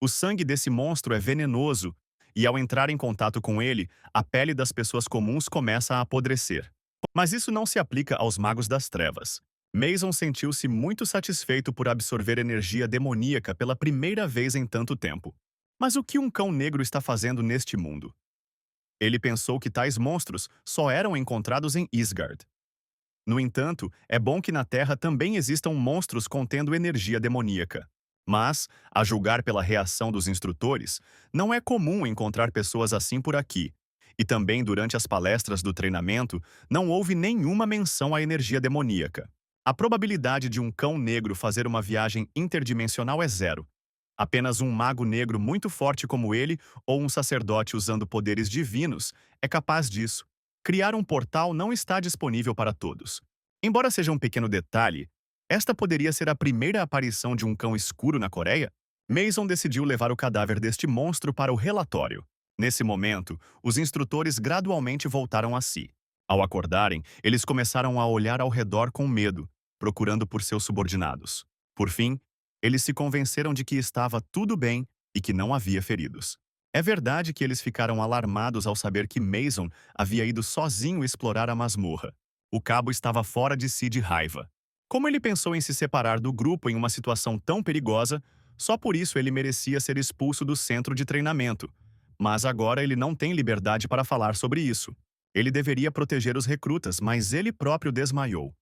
O sangue desse monstro é venenoso, e ao entrar em contato com ele, a pele das pessoas comuns começa a apodrecer. Mas isso não se aplica aos magos das trevas. Mason sentiu-se muito satisfeito por absorver energia demoníaca pela primeira vez em tanto tempo. Mas o que um cão negro está fazendo neste mundo? Ele pensou que tais monstros só eram encontrados em Isgard. No entanto, é bom que na Terra também existam monstros contendo energia demoníaca. Mas, a julgar pela reação dos instrutores, não é comum encontrar pessoas assim por aqui. E também durante as palestras do treinamento, não houve nenhuma menção à energia demoníaca. A probabilidade de um cão negro fazer uma viagem interdimensional é zero. Apenas um mago negro muito forte como ele, ou um sacerdote usando poderes divinos, é capaz disso. Criar um portal não está disponível para todos. Embora seja um pequeno detalhe, esta poderia ser a primeira aparição de um cão escuro na Coreia? Mason decidiu levar o cadáver deste monstro para o relatório. Nesse momento, os instrutores gradualmente voltaram a si. Ao acordarem, eles começaram a olhar ao redor com medo, procurando por seus subordinados. Por fim, eles se convenceram de que estava tudo bem e que não havia feridos. É verdade que eles ficaram alarmados ao saber que Mason havia ido sozinho explorar a masmorra. O cabo estava fora de si de raiva. Como ele pensou em se separar do grupo em uma situação tão perigosa, só por isso ele merecia ser expulso do centro de treinamento. Mas agora ele não tem liberdade para falar sobre isso. Ele deveria proteger os recrutas, mas ele próprio desmaiou.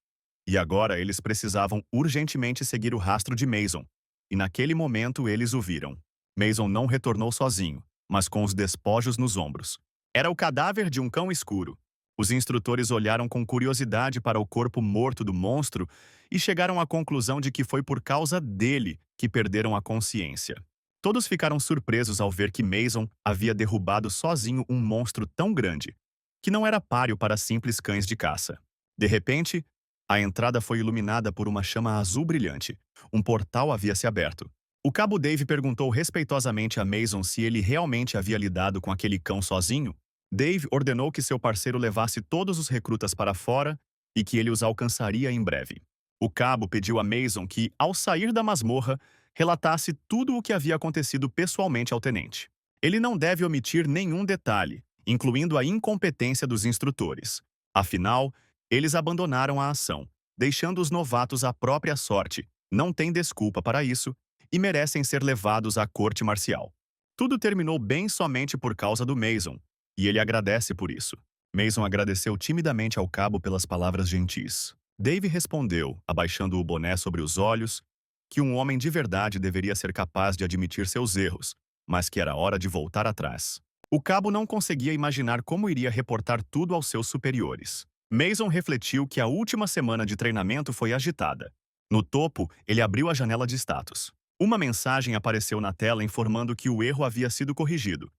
E agora eles precisavam urgentemente seguir o rastro de Mason. E naquele momento eles o viram. Mason não retornou sozinho, mas com os despojos nos ombros. Era o cadáver de um cão escuro. Os instrutores olharam com curiosidade para o corpo morto do monstro e chegaram à conclusão de que foi por causa dele que perderam a consciência. Todos ficaram surpresos ao ver que Mason havia derrubado sozinho um monstro tão grande, que não era páreo para simples cães de caça. De repente, a entrada foi iluminada por uma chama azul brilhante. Um portal havia se aberto. O cabo Dave perguntou respeitosamente a Mason se ele realmente havia lidado com aquele cão sozinho. Dave ordenou que seu parceiro levasse todos os recrutas para fora e que ele os alcançaria em breve. O cabo pediu a Mason que, ao sair da masmorra, relatasse tudo o que havia acontecido pessoalmente ao tenente. Ele não deve omitir nenhum detalhe, incluindo a incompetência dos instrutores. Afinal, eles abandonaram a ação, deixando os novatos à própria sorte, não têm desculpa para isso e merecem ser levados à corte marcial. Tudo terminou bem somente por causa do Mason, e ele agradece por isso. Mason agradeceu timidamente ao cabo pelas palavras gentis. Dave respondeu, abaixando o boné sobre os olhos, que um homem de verdade deveria ser capaz de admitir seus erros, mas que era hora de voltar atrás. O cabo não conseguia imaginar como iria reportar tudo aos seus superiores. Mason refletiu que a última semana de treinamento foi agitada. No topo, ele abriu a janela de status. Uma mensagem apareceu na tela informando que o erro havia sido corrigido,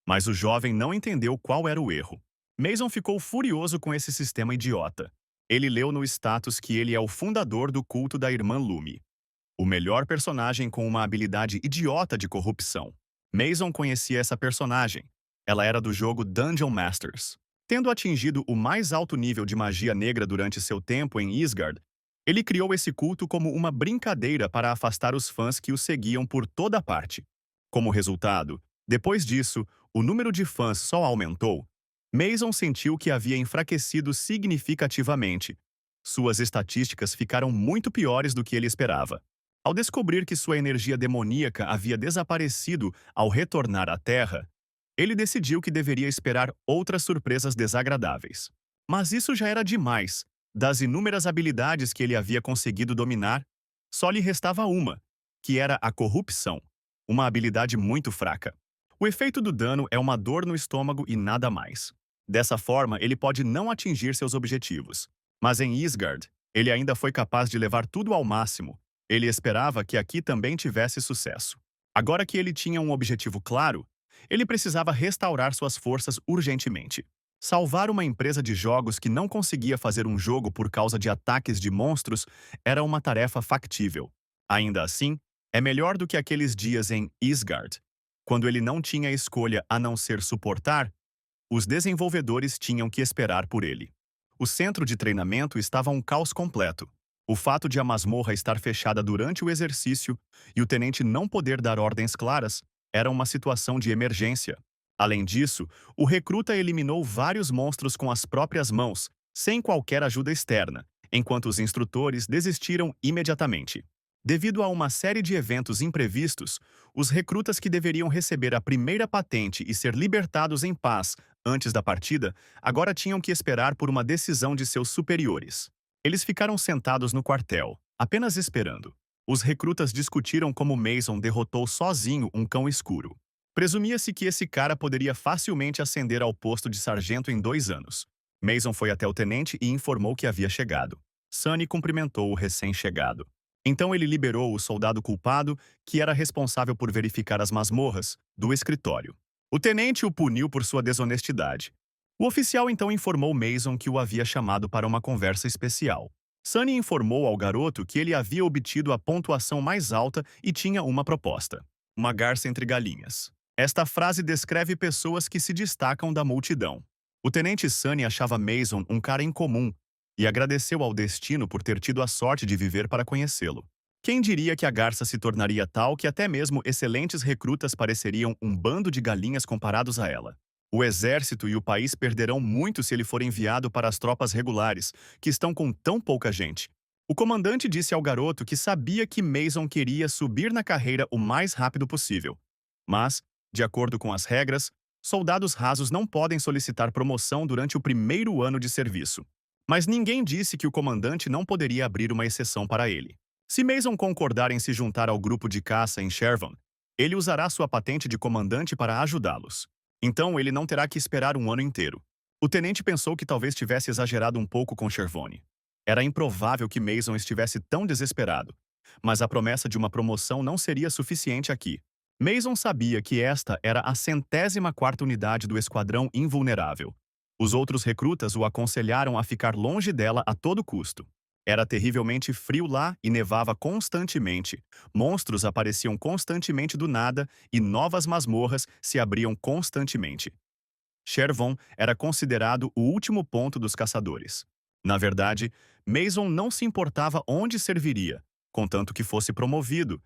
mas o jovem não entendeu qual era o erro. Mason ficou furioso com esse sistema idiota. Ele leu no status que ele é o fundador do culto da irmã Lumi, o melhor personagem com uma habilidade idiota de corrupção. Mason conhecia essa personagem. Ela era do jogo Dungeon Masters. Tendo atingido o mais alto nível de magia negra durante seu tempo em Isgard, ele criou esse culto como uma brincadeira para afastar os fãs que o seguiam por toda parte. Como resultado, depois disso, o número de fãs só aumentou. Mason sentiu que havia enfraquecido significativamente. Suas estatísticas ficaram muito piores do que ele esperava. Ao descobrir que sua energia demoníaca havia desaparecido ao retornar à Terra, ele decidiu que deveria esperar outras surpresas desagradáveis. Mas isso já era demais. Das inúmeras habilidades que ele havia conseguido dominar, só lhe restava uma, que era a corrupção, uma habilidade muito fraca. O efeito do dano é uma dor no estômago e nada mais. Dessa forma, ele pode não atingir seus objetivos. Mas em Isgard, ele ainda foi capaz de levar tudo ao máximo. Ele esperava que aqui também tivesse sucesso. Agora que ele tinha um objetivo claro, ele precisava restaurar suas forças urgentemente. Salvar uma empresa de jogos que não conseguia fazer um jogo por causa de ataques de monstros era uma tarefa factível. Ainda assim, é melhor do que aqueles dias em Isgard, quando ele não tinha escolha a não ser suportar. Os desenvolvedores tinham que esperar por ele. O centro de treinamento estava um caos completo. O fato de a masmorra estar fechada durante o exercício e o tenente não poder dar ordens claras era uma situação de emergência. Além disso, o recruta eliminou vários monstros com as próprias mãos, sem qualquer ajuda externa, enquanto os instrutores desistiram imediatamente. Devido a uma série de eventos imprevistos, os recrutas que deveriam receber a primeira patente e ser libertados em paz antes da partida, agora tinham que esperar por uma decisão de seus superiores. Eles ficaram sentados no quartel, apenas esperando. Os recrutas discutiram como Mason derrotou sozinho um cão escuro. Presumia-se que esse cara poderia facilmente ascender ao posto de sargento em 2 anos. Mason foi até o tenente e informou que havia chegado. Sunny cumprimentou o recém-chegado. Então ele liberou o soldado culpado, que era responsável por verificar as masmorras, do escritório. O tenente o puniu por sua desonestidade. O oficial então informou Mason que o havia chamado para uma conversa especial. Sunny informou ao garoto que ele havia obtido a pontuação mais alta e tinha uma proposta: uma garça entre galinhas. Esta frase descreve pessoas que se destacam da multidão. O tenente Sunny achava Mason um cara incomum e agradeceu ao destino por ter tido a sorte de viver para conhecê-lo. Quem diria que a garça se tornaria tal que até mesmo excelentes recrutas pareceriam um bando de galinhas comparados a ela? O exército e o país perderão muito se ele for enviado para as tropas regulares, que estão com tão pouca gente. O comandante disse ao garoto que sabia que Mason queria subir na carreira o mais rápido possível. Mas, de acordo com as regras, soldados rasos não podem solicitar promoção durante o primeiro ano de serviço. Mas ninguém disse que o comandante não poderia abrir uma exceção para ele. Se Mason concordar em se juntar ao grupo de caça em Shervan, ele usará sua patente de comandante para ajudá-los. Então ele não terá que esperar um ano inteiro. O tenente pensou que talvez tivesse exagerado um pouco com Shervone. Era improvável que Mason estivesse tão desesperado, mas a promessa de uma promoção não seria suficiente aqui. Mason sabia que esta era a 104ª unidade do Esquadrão Invulnerável. Os outros recrutas o aconselharam a ficar longe dela a todo custo. Era terrivelmente frio lá e nevava constantemente. Monstros apareciam constantemente do nada e novas masmorras se abriam constantemente. Shervon era considerado o último ponto dos caçadores. Na verdade, Mason não se importava onde serviria, contanto que fosse promovido,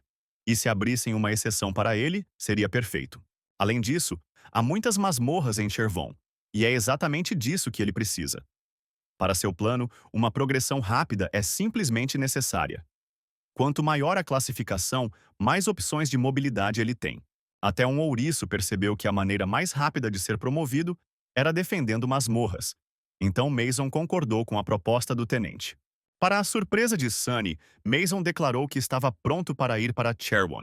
e se abrissem uma exceção para ele, seria perfeito. Além disso, há muitas masmorras em Chervon, e é exatamente disso que ele precisa. Para seu plano, uma progressão rápida é simplesmente necessária. Quanto maior a classificação, mais opções de mobilidade ele tem. Até um ouriço percebeu que a maneira mais rápida de ser promovido era defendendo masmorras. Então Mason concordou com a proposta do tenente. Para a surpresa de Sunny, Mason declarou que estava pronto para ir para Cherwon.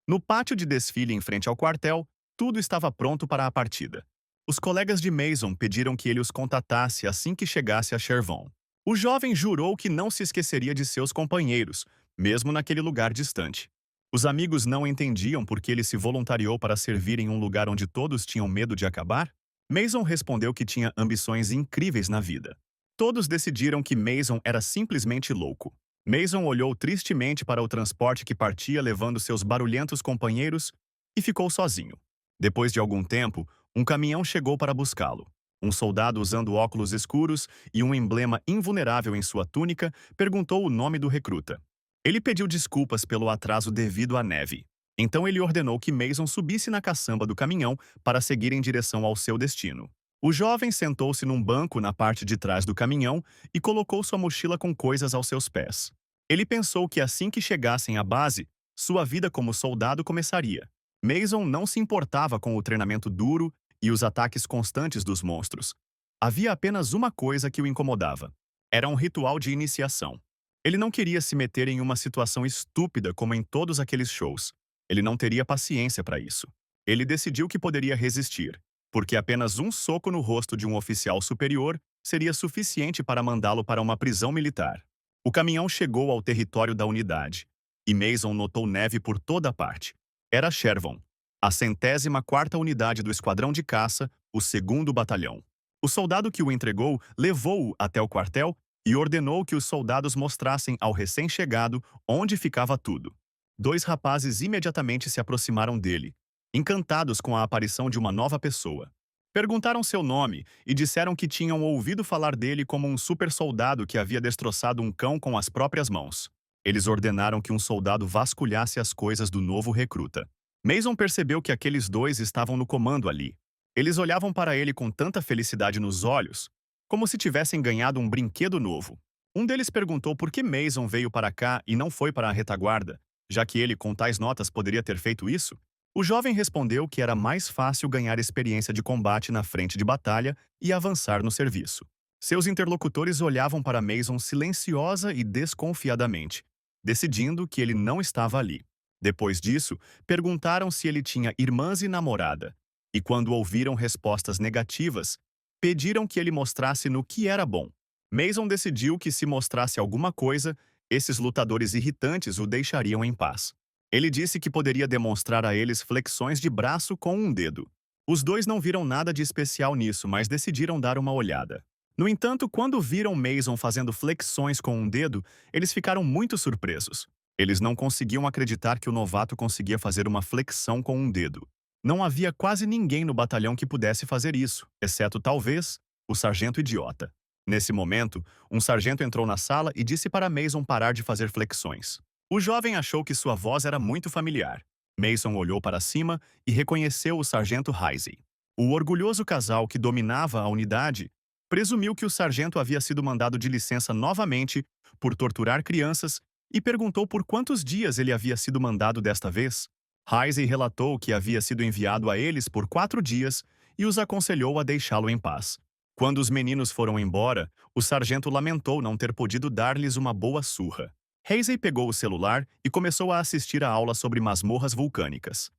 No pátio de desfile em frente ao quartel, tudo estava pronto para a partida. Os colegas de Mason pediram que ele os contatasse assim que chegasse a Chervon. O jovem jurou que não se esqueceria de seus companheiros, mesmo naquele lugar distante. Os amigos não entendiam por que ele se voluntariou para servir em um lugar onde todos tinham medo de acabar. Mason respondeu que tinha ambições incríveis na vida. Todos decidiram que Mason era simplesmente louco. Mason olhou tristemente para o transporte que partia levando seus barulhentos companheiros e ficou sozinho. Depois de algum tempo, um caminhão chegou para buscá-lo. Um soldado usando óculos escuros e um emblema invulnerável em sua túnica perguntou o nome do recruta. Ele pediu desculpas pelo atraso devido à neve. Então ele ordenou que Mason subisse na caçamba do caminhão para seguir em direção ao seu destino. O jovem sentou-se num banco na parte de trás do caminhão e colocou sua mochila com coisas aos seus pés. Ele pensou que assim que chegassem à base, sua vida como soldado começaria. Mason não se importava com o treinamento duro e os ataques constantes dos monstros. Havia apenas uma coisa que o incomodava. Era um ritual de iniciação. Ele não queria se meter em uma situação estúpida como em todos aqueles shows. Ele não teria paciência para isso. Ele decidiu que poderia resistir, porque apenas um soco no rosto de um oficial superior seria suficiente para mandá-lo para uma prisão militar. O caminhão chegou ao território da unidade, e Mason notou neve por toda parte. Era Chervon, a 104ª unidade do esquadrão de caça, o 2º batalhão. O soldado que o entregou levou-o até o quartel e ordenou que os soldados mostrassem ao recém-chegado onde ficava tudo. Dois rapazes imediatamente se aproximaram dele, encantados com a aparição de uma nova pessoa. Perguntaram seu nome e disseram que tinham ouvido falar dele como um super-soldado que havia destroçado um cão com as próprias mãos. Eles ordenaram que um soldado vasculhasse as coisas do novo recruta. Mason percebeu que aqueles dois estavam no comando ali. Eles olhavam para ele com tanta felicidade nos olhos, como se tivessem ganhado um brinquedo novo. Um deles perguntou por que Mason veio para cá e não foi para a retaguarda, já que ele, com tais notas, poderia ter feito isso. O jovem respondeu que era mais fácil ganhar experiência de combate na frente de batalha e avançar no serviço. Seus interlocutores olhavam para Mason silenciosa e desconfiadamente, decidindo que ele não estava ali. Depois disso, perguntaram se ele tinha irmãs e namorada, e quando ouviram respostas negativas, pediram que ele mostrasse no que era bom. Mason decidiu que se mostrasse alguma coisa, esses lutadores irritantes o deixariam em paz. Ele disse que poderia demonstrar a eles flexões de braço com um dedo. Os dois não viram nada de especial nisso, mas decidiram dar uma olhada. No entanto, quando viram Mason fazendo flexões com um dedo, eles ficaram muito surpresos. Eles não conseguiam acreditar que o novato conseguia fazer uma flexão com um dedo. Não havia quase ninguém no batalhão que pudesse fazer isso, exceto, talvez, o sargento idiota. Nesse momento, um sargento entrou na sala e disse para Mason parar de fazer flexões. O jovem achou que sua voz era muito familiar. Mason olhou para cima e reconheceu o sargento Heisey. O orgulhoso casal que dominava a unidade presumiu que o sargento havia sido mandado de licença novamente por torturar crianças e perguntou por quantos dias ele havia sido mandado desta vez. Heisey relatou que havia sido enviado a eles por 4 dias e os aconselhou a deixá-lo em paz. Quando os meninos foram embora, o sargento lamentou não ter podido dar-lhes uma boa surra. Heisey pegou o celular e começou a assistir a aula sobre masmorras vulcânicas.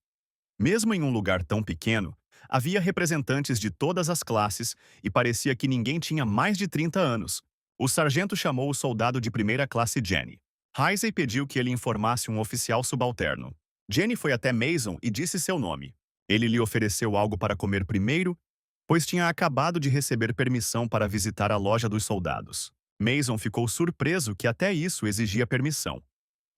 Mesmo em um lugar tão pequeno, havia representantes de todas as classes e parecia que ninguém tinha mais de 30 anos. O sargento chamou o soldado de primeira classe Jenny. Heisey pediu que ele informasse um oficial subalterno. Jenny foi até Mason e disse seu nome. Ele lhe ofereceu algo para comer primeiro, pois tinha acabado de receber permissão para visitar a loja dos soldados. Mason ficou surpreso que até isso exigia permissão.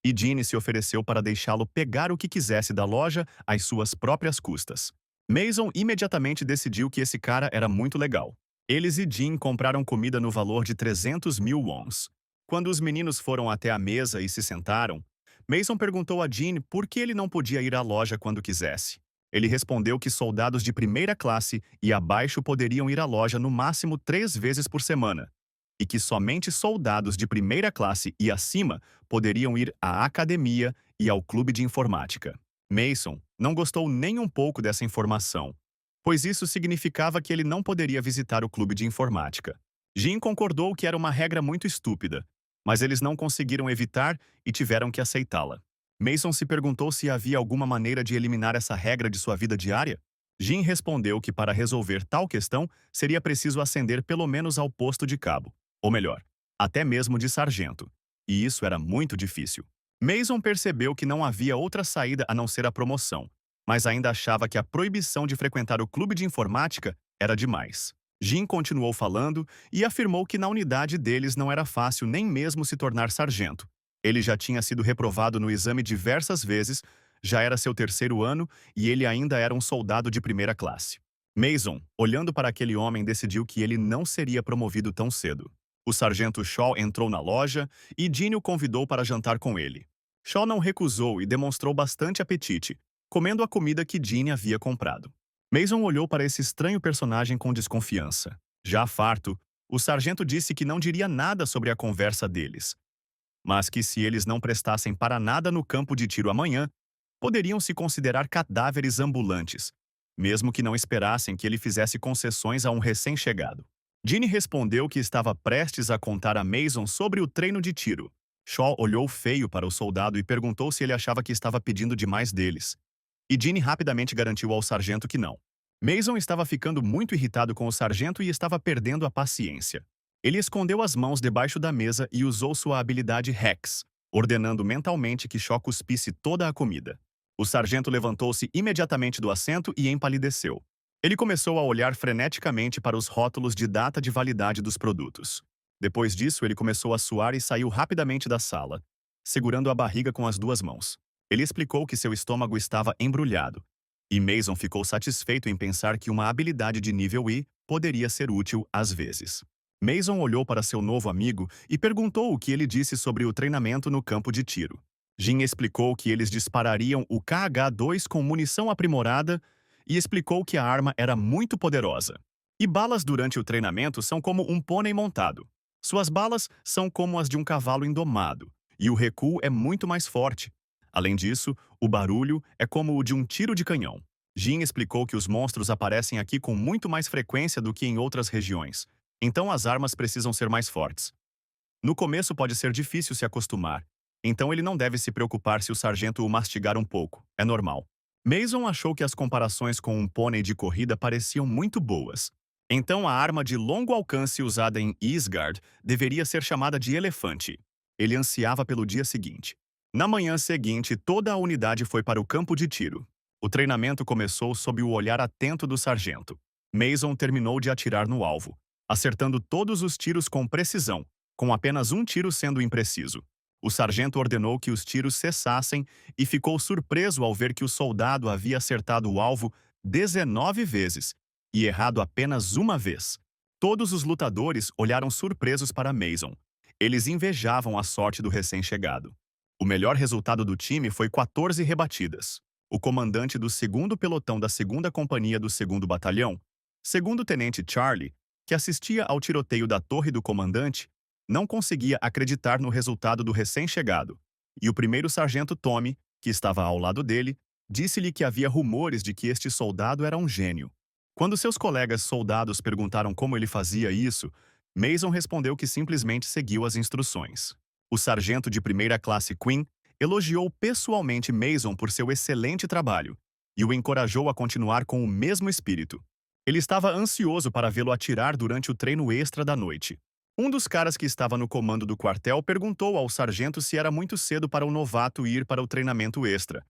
E Jenny se ofereceu para deixá-lo pegar o que quisesse da loja às suas próprias custas. Mason imediatamente decidiu que esse cara era muito legal. Eles e Jin compraram comida no valor de 300 mil wons. Quando os meninos foram até a mesa e se sentaram, Mason perguntou a Jin por que ele não podia ir à loja quando quisesse. Ele respondeu que soldados de primeira classe e abaixo poderiam ir à loja no máximo 3 vezes por semana, e que somente soldados de primeira classe e acima poderiam ir à academia e ao clube de informática. Mason não gostou nem um pouco dessa informação, pois isso significava que ele não poderia visitar o clube de informática. Jin concordou que era uma regra muito estúpida, mas eles não conseguiram evitar e tiveram que aceitá-la. Mason se perguntou se havia alguma maneira de eliminar essa regra de sua vida diária. Jin respondeu que para resolver tal questão seria preciso ascender pelo menos ao posto de cabo, ou melhor, até mesmo de sargento. E isso era muito difícil. Mason percebeu que não havia outra saída a não ser a promoção, mas ainda achava que a proibição de frequentar o clube de informática era demais. Jin continuou falando e afirmou que na unidade deles não era fácil nem mesmo se tornar sargento. Ele já tinha sido reprovado no exame diversas vezes, já era seu terceiro ano e ele ainda era um soldado de primeira classe. Mason, olhando para aquele homem, decidiu que ele não seria promovido tão cedo. O sargento Shaw entrou na loja e Jin o convidou para jantar com ele. Shaw não recusou e demonstrou bastante apetite, comendo a comida que Jin havia comprado. Mason olhou para esse estranho personagem com desconfiança. Já farto, o sargento disse que não diria nada sobre a conversa deles, mas que se eles não prestassem para nada no campo de tiro amanhã, poderiam se considerar cadáveres ambulantes, mesmo que não esperassem que ele fizesse concessões a um recém-chegado. Ginny respondeu que estava prestes a contar a Mason sobre o treino de tiro. Shaw olhou feio para o soldado e perguntou se ele achava que estava pedindo demais deles. E Ginny rapidamente garantiu ao sargento que não. Mason estava ficando muito irritado com o sargento e estava perdendo a paciência. Ele escondeu as mãos debaixo da mesa e usou sua habilidade Hex, ordenando mentalmente que Shaw cuspisse toda a comida. O sargento levantou-se imediatamente do assento e empalideceu. Ele começou a olhar freneticamente para os rótulos de data de validade dos produtos. Depois disso, ele começou a suar e saiu rapidamente da sala, segurando a barriga com as duas mãos. Ele explicou que seu estômago estava embrulhado, e Mason ficou satisfeito em pensar que uma habilidade de nível I poderia ser útil às vezes. Mason olhou para seu novo amigo e perguntou o que ele disse sobre o treinamento no campo de tiro. Jin explicou que eles disparariam o KH-2 com munição aprimorada e explicou que a arma era muito poderosa. E balas durante o treinamento são como um pônei montado. Suas balas são como as de um cavalo indomado, e o recuo é muito mais forte. Além disso, o barulho é como o de um tiro de canhão. Jin explicou que os monstros aparecem aqui com muito mais frequência do que em outras regiões, então as armas precisam ser mais fortes. No começo pode ser difícil se acostumar, então ele não deve se preocupar se o sargento o mastigar um pouco, é normal. Mason achou que as comparações com um pônei de corrida pareciam muito boas. Então a arma de longo alcance usada em Isgard deveria ser chamada de elefante. Ele ansiava pelo dia seguinte. Na manhã seguinte, toda a unidade foi para o campo de tiro. O treinamento começou sob o olhar atento do sargento. Mason terminou de atirar no alvo, acertando todos os tiros com precisão, com apenas um tiro sendo impreciso. O sargento ordenou que os tiros cessassem e ficou surpreso ao ver que o soldado havia acertado o alvo 19 vezes e errado apenas uma vez. Todos os lutadores olharam surpresos para Mason. Eles invejavam a sorte do recém-chegado. O melhor resultado do time foi 14 rebatidas. O comandante do 2º pelotão da 2ª companhia do 2º batalhão, segundo-tenente Charlie, que assistia ao tiroteio da torre do comandante, não conseguia acreditar no resultado do recém-chegado, e o primeiro sargento Tommy, que estava ao lado dele, disse-lhe que havia rumores de que este soldado era um gênio. Quando seus colegas soldados perguntaram como ele fazia isso, Mason respondeu que simplesmente seguiu as instruções. O sargento de primeira classe Quinn elogiou pessoalmente Mason por seu excelente trabalho e o encorajou a continuar com o mesmo espírito. Ele estava ansioso para vê-lo atirar durante o treino extra da noite. Um dos caras que estava no comando do quartel perguntou ao sargento se era muito cedo para o novato ir para o treinamento extra,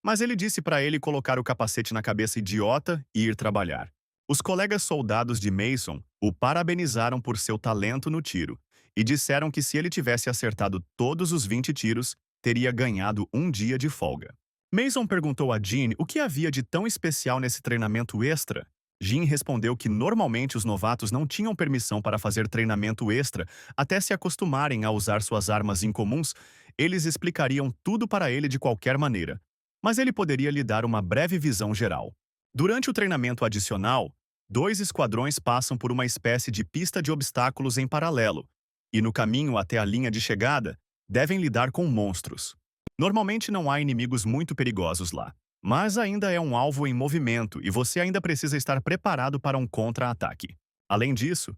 mas ele disse para ele colocar o capacete na cabeça idiota e ir trabalhar. Os colegas soldados de Mason o parabenizaram por seu talento no tiro e disseram que se ele tivesse acertado todos os 20 tiros, teria ganhado um dia de folga. Mason perguntou a Jean o que havia de tão especial nesse treinamento extra. Jin respondeu que normalmente os novatos não tinham permissão para fazer treinamento extra até se acostumarem a usar suas armas incomuns. Eles explicariam tudo para ele de qualquer maneira, mas ele poderia lhe dar uma breve visão geral. Durante o treinamento adicional, dois esquadrões passam por uma espécie de pista de obstáculos em paralelo, e no caminho até a linha de chegada, devem lidar com monstros. Normalmente não há inimigos muito perigosos lá, mas ainda é um alvo em movimento e você ainda precisa estar preparado para um contra-ataque. Além disso,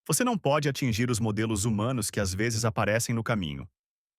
você não pode atingir os modelos humanos que às vezes aparecem no caminho.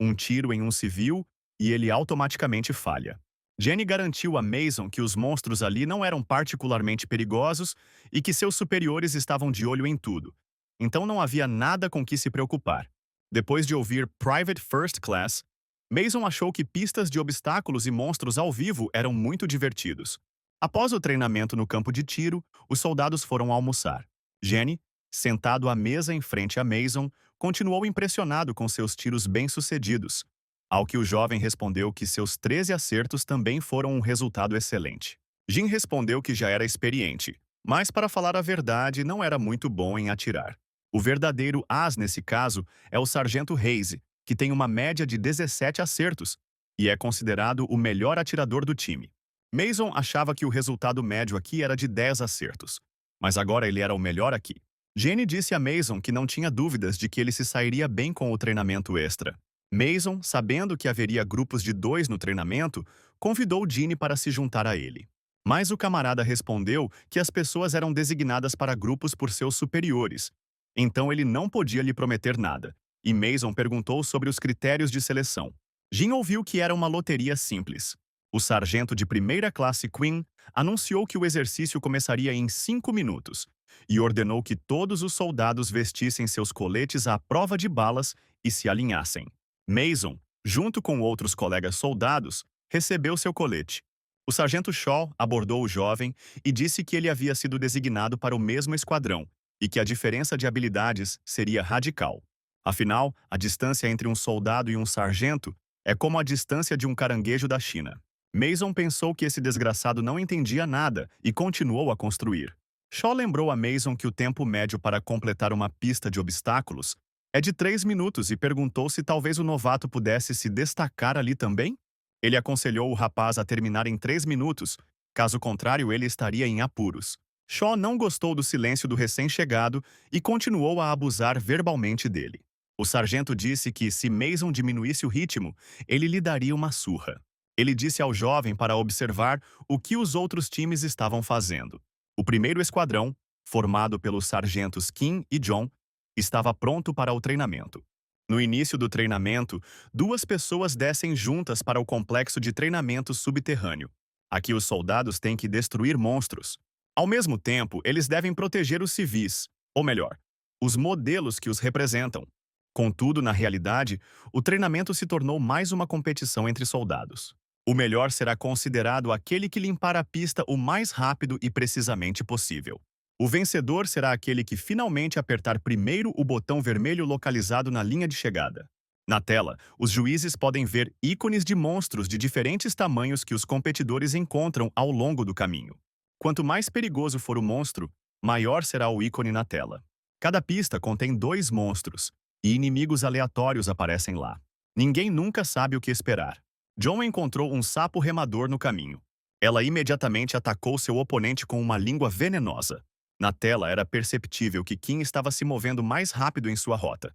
Um tiro em um civil e ele automaticamente falha. Jenny garantiu a Mason que os monstros ali não eram particularmente perigosos e que seus superiores estavam de olho em tudo. Então não havia nada com que se preocupar. Depois de ouvir Private First Class, Mason achou que pistas de obstáculos e monstros ao vivo eram muito divertidos. Após o treinamento no campo de tiro, os soldados foram almoçar. Jenny, sentado à mesa em frente a Mason, continuou impressionado com seus tiros bem-sucedidos, ao que o jovem respondeu que seus 13 acertos também foram um resultado excelente. Jin respondeu que já era experiente, mas para falar a verdade não era muito bom em atirar. O verdadeiro as nesse caso é o Sargento Hayes, que tem uma média de 17 acertos e é considerado o melhor atirador do time. Mason achava que o resultado médio aqui era de 10 acertos, mas agora ele era o melhor aqui. Jenny disse a Mason que não tinha dúvidas de que ele se sairia bem com o treinamento extra. Mason, sabendo que haveria grupos de 2 no treinamento, convidou Jenny para se juntar a ele. Mas o camarada respondeu que as pessoas eram designadas para grupos por seus superiores, então ele não podia lhe prometer nada, e Mason perguntou sobre os critérios de seleção. Jin ouviu que era uma loteria simples. O sargento de primeira classe Quinn anunciou que o exercício começaria em 5 minutos e ordenou que todos os soldados vestissem seus coletes à prova de balas e se alinhassem. Mason, junto com outros colegas soldados, recebeu seu colete. O sargento Shaw abordou o jovem e disse que ele havia sido designado para o mesmo esquadrão e que a diferença de habilidades seria radical. Afinal, a distância entre um soldado e um sargento é como a distância de um caranguejo da China. Mason pensou que esse desgraçado não entendia nada e continuou a construir. Shaw lembrou a Mason que o tempo médio para completar uma pista de obstáculos é de 3 minutos e perguntou se talvez o novato pudesse se destacar ali também. Ele aconselhou o rapaz a terminar em 3 minutos, caso contrário ele estaria em apuros. Shaw não gostou do silêncio do recém-chegado e continuou a abusar verbalmente dele. O sargento disse que, se Mason diminuísse o ritmo, ele lhe daria uma surra. Ele disse ao jovem para observar o que os outros times estavam fazendo. O primeiro esquadrão, formado pelos sargentos Kim e John, estava pronto para o treinamento. No início do treinamento, 2 pessoas descem juntas para o complexo de treinamento subterrâneo. Aqui os soldados têm que destruir monstros. Ao mesmo tempo, eles devem proteger os civis, ou melhor, os modelos que os representam. Contudo, na realidade, o treinamento se tornou mais uma competição entre soldados. O melhor será considerado aquele que limpar a pista o mais rápido e precisamente possível. O vencedor será aquele que finalmente apertar primeiro o botão vermelho localizado na linha de chegada. Na tela, os juízes podem ver ícones de monstros de diferentes tamanhos que os competidores encontram ao longo do caminho. Quanto mais perigoso for o monstro, maior será o ícone na tela. Cada pista contém 2 monstros, e inimigos aleatórios aparecem lá. Ninguém nunca sabe o que esperar. John encontrou um sapo remador no caminho. Ela imediatamente atacou seu oponente com uma língua venenosa. Na tela era perceptível que Kim estava se movendo mais rápido em sua rota,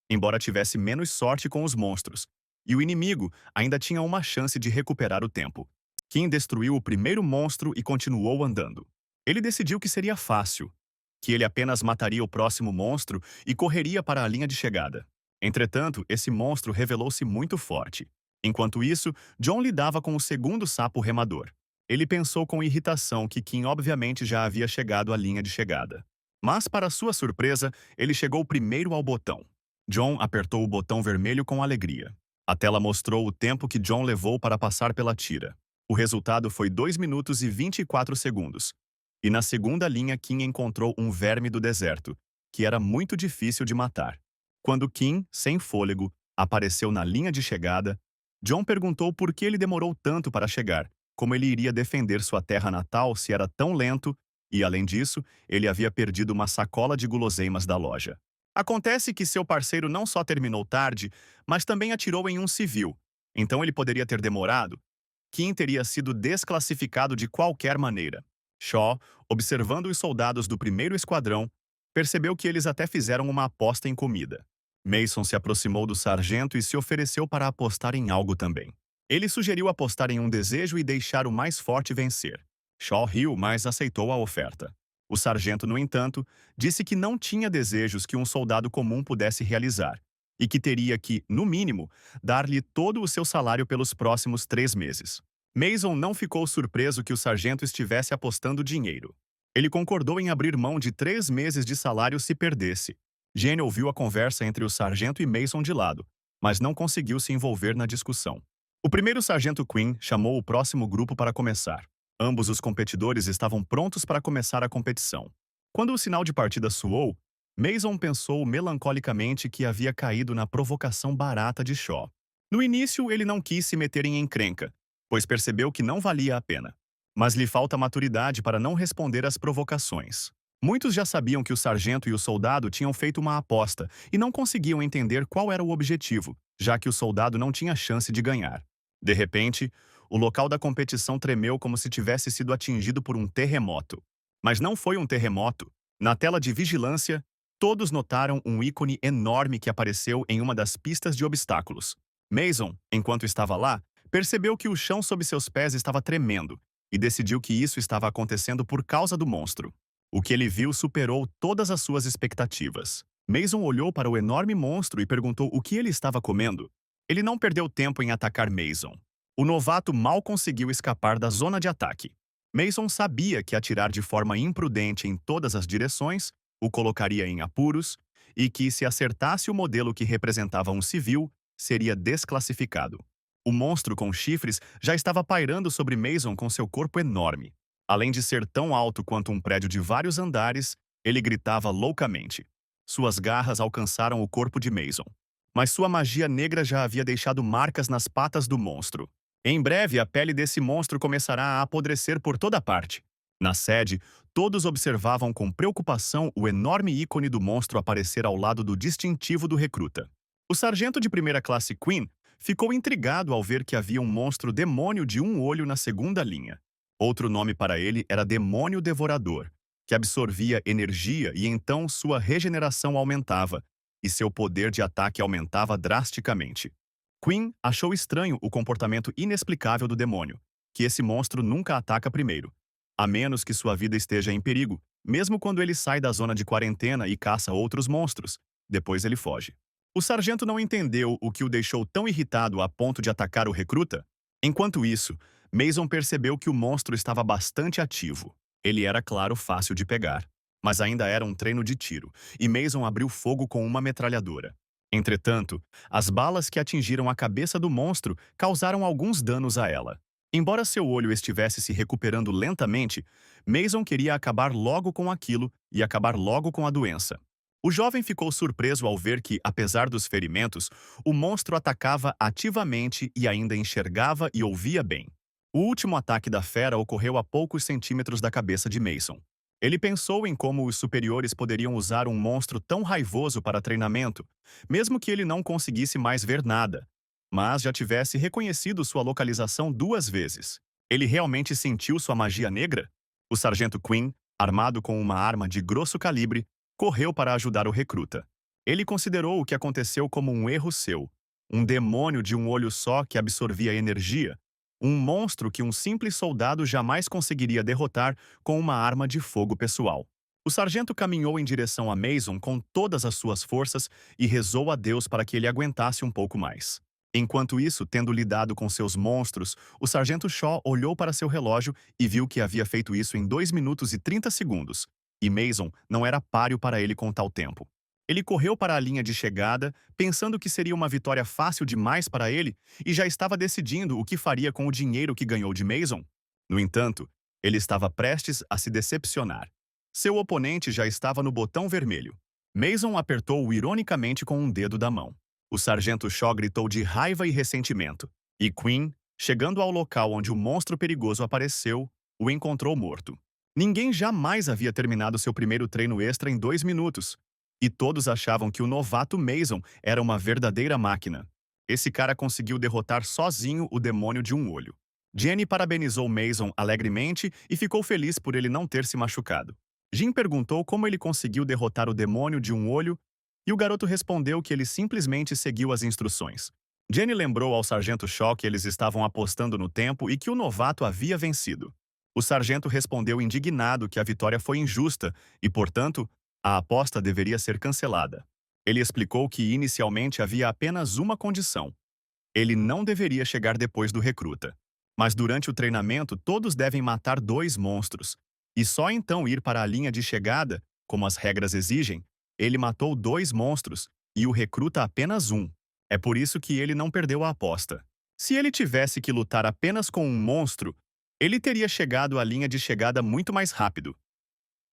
embora tivesse menos sorte com os monstros, e o inimigo ainda tinha uma chance de recuperar o tempo. Kim destruiu o primeiro monstro e continuou andando. Ele decidiu que seria fácil, que ele apenas mataria o próximo monstro e correria para a linha de chegada. Entretanto, esse monstro revelou-se muito forte. Enquanto isso, John lidava com o segundo sapo remador. Ele pensou com irritação que Kim obviamente já havia chegado à linha de chegada. Mas, para sua surpresa, ele chegou primeiro ao botão. John apertou o botão vermelho com alegria. A tela mostrou o tempo que John levou para passar pela tira. O resultado foi 2 minutos e 24 segundos. E na segunda linha, Kim encontrou um verme do deserto, que era muito difícil de matar. Quando Kim, sem fôlego, apareceu na linha de chegada, John perguntou por que ele demorou tanto para chegar, como ele iria defender sua terra natal se era tão lento, E, além disso, ele havia perdido uma sacola de guloseimas da loja. Acontece que seu parceiro não só terminou tarde, mas também atirou em um civil. Então ele poderia ter demorado. Kim teria sido desclassificado de qualquer maneira. Shaw, observando os soldados do primeiro esquadrão, percebeu que eles até fizeram uma aposta em comida. Mason se aproximou do sargento e se ofereceu para apostar em algo também. Ele sugeriu apostar em um desejo e deixar o mais forte vencer. Shaw riu, mas aceitou a oferta. O sargento, no entanto, disse que não tinha desejos que um soldado comum pudesse realizar e que teria que, no mínimo, dar-lhe todo o seu salário pelos próximos 3 meses. Mason não ficou surpreso que o sargento estivesse apostando dinheiro. Ele concordou em abrir mão de 3 meses de salário se perdesse. Jane ouviu a conversa entre o sargento e Mason de lado, mas não conseguiu se envolver na discussão. O primeiro sargento Quinn chamou o próximo grupo para começar. Ambos os competidores estavam prontos para começar a competição. Quando o sinal de partida soou, Mason pensou melancolicamente que havia caído na provocação barata de Shaw. No início, ele não quis se meter em encrenca, pois percebeu que não valia a pena. Mas lhe falta maturidade para não responder às provocações. Muitos já sabiam que o sargento e o soldado tinham feito uma aposta e não conseguiam entender qual era o objetivo, já que o soldado não tinha chance de ganhar. De repente, o local da competição tremeu como se tivesse sido atingido por um terremoto. Mas não foi um terremoto. Na tela de vigilância, todos notaram um ícone enorme que apareceu em uma das pistas de obstáculos. Mason, enquanto estava lá, percebeu que o chão sob seus pés estava tremendo e decidiu que isso estava acontecendo por causa do monstro. O que ele viu superou todas as suas expectativas. Mason olhou para o enorme monstro e perguntou o que ele estava comendo. Ele não perdeu tempo em atacar Mason. O novato mal conseguiu escapar da zona de ataque. Mason sabia que atirar de forma imprudente em todas as direções o colocaria em apuros e que, se acertasse o modelo que representava um civil, seria desclassificado. O monstro com chifres já estava pairando sobre Mason com seu corpo enorme. Além de ser tão alto quanto um prédio de vários andares, ele gritava loucamente. Suas garras alcançaram o corpo de Mason. Mas sua magia negra já havia deixado marcas nas patas do monstro. Em breve, a pele desse monstro começará a apodrecer por toda parte. Na sede, todos observavam com preocupação o enorme ícone do monstro aparecer ao lado do distintivo do recruta. O sargento de primeira classe Quinn ficou intrigado ao ver que havia um monstro demônio de um olho na segunda linha. Outro nome para ele era Demônio Devorador, que absorvia energia e então sua regeneração aumentava, e seu poder de ataque aumentava drasticamente. Quinn achou estranho o comportamento inexplicável do demônio, que esse monstro nunca ataca primeiro, a menos que sua vida esteja em perigo, mesmo quando ele sai da zona de quarentena e caça outros monstros. Depois ele foge. O sargento não entendeu o que o deixou tão irritado a ponto de atacar o recruta. Enquanto isso, Mason percebeu que o monstro estava bastante ativo. Ele era, claro, fácil de pegar, mas ainda era um treino de tiro, e Mason abriu fogo com uma metralhadora. Entretanto, as balas que atingiram a cabeça do monstro causaram alguns danos a ela. Embora seu olho estivesse se recuperando lentamente, Mason queria acabar logo com aquilo e acabar logo com a doença. O jovem ficou surpreso ao ver que, apesar dos ferimentos, o monstro atacava ativamente e ainda enxergava e ouvia bem. O último ataque da fera ocorreu a poucos centímetros da cabeça de Mason. Ele pensou em como os superiores poderiam usar um monstro tão raivoso para treinamento, mesmo que ele não conseguisse mais ver nada, mas já tivesse reconhecido sua localização 2 vezes. Ele realmente sentiu sua magia negra? O sargento Quinn, armado com uma arma de grosso calibre, correu para ajudar o recruta. Ele considerou o que aconteceu como um erro seu. Um demônio de um olho só que absorvia energia. Um monstro que um simples soldado jamais conseguiria derrotar com uma arma de fogo pessoal. O sargento caminhou em direção a Mason com todas as suas forças e rezou a Deus para que ele aguentasse um pouco mais. Enquanto isso, tendo lidado com seus monstros, o sargento Shaw olhou para seu relógio e viu que havia feito isso em 2 minutos e 30 segundos. E Mason não era páreo para ele com tal tempo. Ele correu para a linha de chegada, pensando que seria uma vitória fácil demais para ele, e já estava decidindo o que faria com o dinheiro que ganhou de Mason. No entanto, ele estava prestes a se decepcionar. Seu oponente já estava no botão vermelho. Mason apertou-o ironicamente com um dedo da mão. O sargento Shaw gritou de raiva e ressentimento, e Quinn, chegando ao local onde o monstro perigoso apareceu, o encontrou morto. Ninguém jamais havia terminado seu primeiro treino extra em 2 minutos. E todos achavam que o novato Mason era uma verdadeira máquina. Esse cara conseguiu derrotar sozinho o demônio de um olho. Jenny parabenizou Mason alegremente e ficou feliz por ele não ter se machucado. Jim perguntou como ele conseguiu derrotar o demônio de um olho e o garoto respondeu que ele simplesmente seguiu as instruções. Jenny lembrou ao Sargento Shaw que eles estavam apostando no tempo e que o novato havia vencido. O sargento respondeu indignado que a vitória foi injusta e, portanto, a aposta deveria ser cancelada. Ele explicou que inicialmente havia apenas uma condição: ele não deveria chegar depois do recruta. Mas durante o treinamento, todos devem matar 2 monstros. E só então ir para a linha de chegada, como as regras exigem. Ele matou 2 monstros e o recruta apenas um. É por isso que ele não perdeu a aposta. Se ele tivesse que lutar apenas com um monstro, ele teria chegado à linha de chegada muito mais rápido.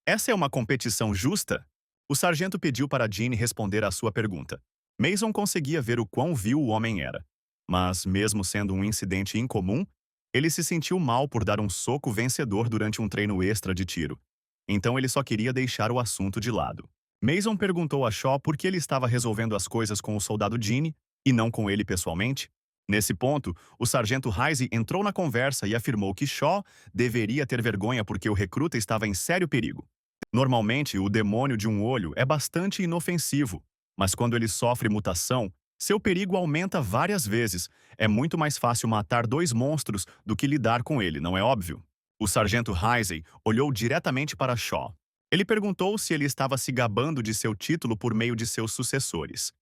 Essa é uma competição justa? O sargento pediu para Jean responder à sua pergunta. Mason conseguia ver o quão vil o homem era. Mas, mesmo sendo um incidente incomum, ele se sentiu mal por dar um soco vencedor durante um treino extra de tiro. Então ele só queria deixar o assunto de lado. Mason perguntou a Shaw por que ele estava resolvendo as coisas com o soldado Jean e não com ele pessoalmente. Nesse ponto, o sargento Heisey entrou na conversa e afirmou que Shaw deveria ter vergonha porque o recruta estava em sério perigo. Normalmente, o demônio de um olho é bastante inofensivo, mas quando ele sofre mutação, seu perigo aumenta várias vezes. É muito mais fácil matar 2 monstros do que lidar com ele, não é óbvio? O sargento Heisey olhou diretamente para Shaw. Ele perguntou se ele estava se gabando de seu título por meio de seus sucessores.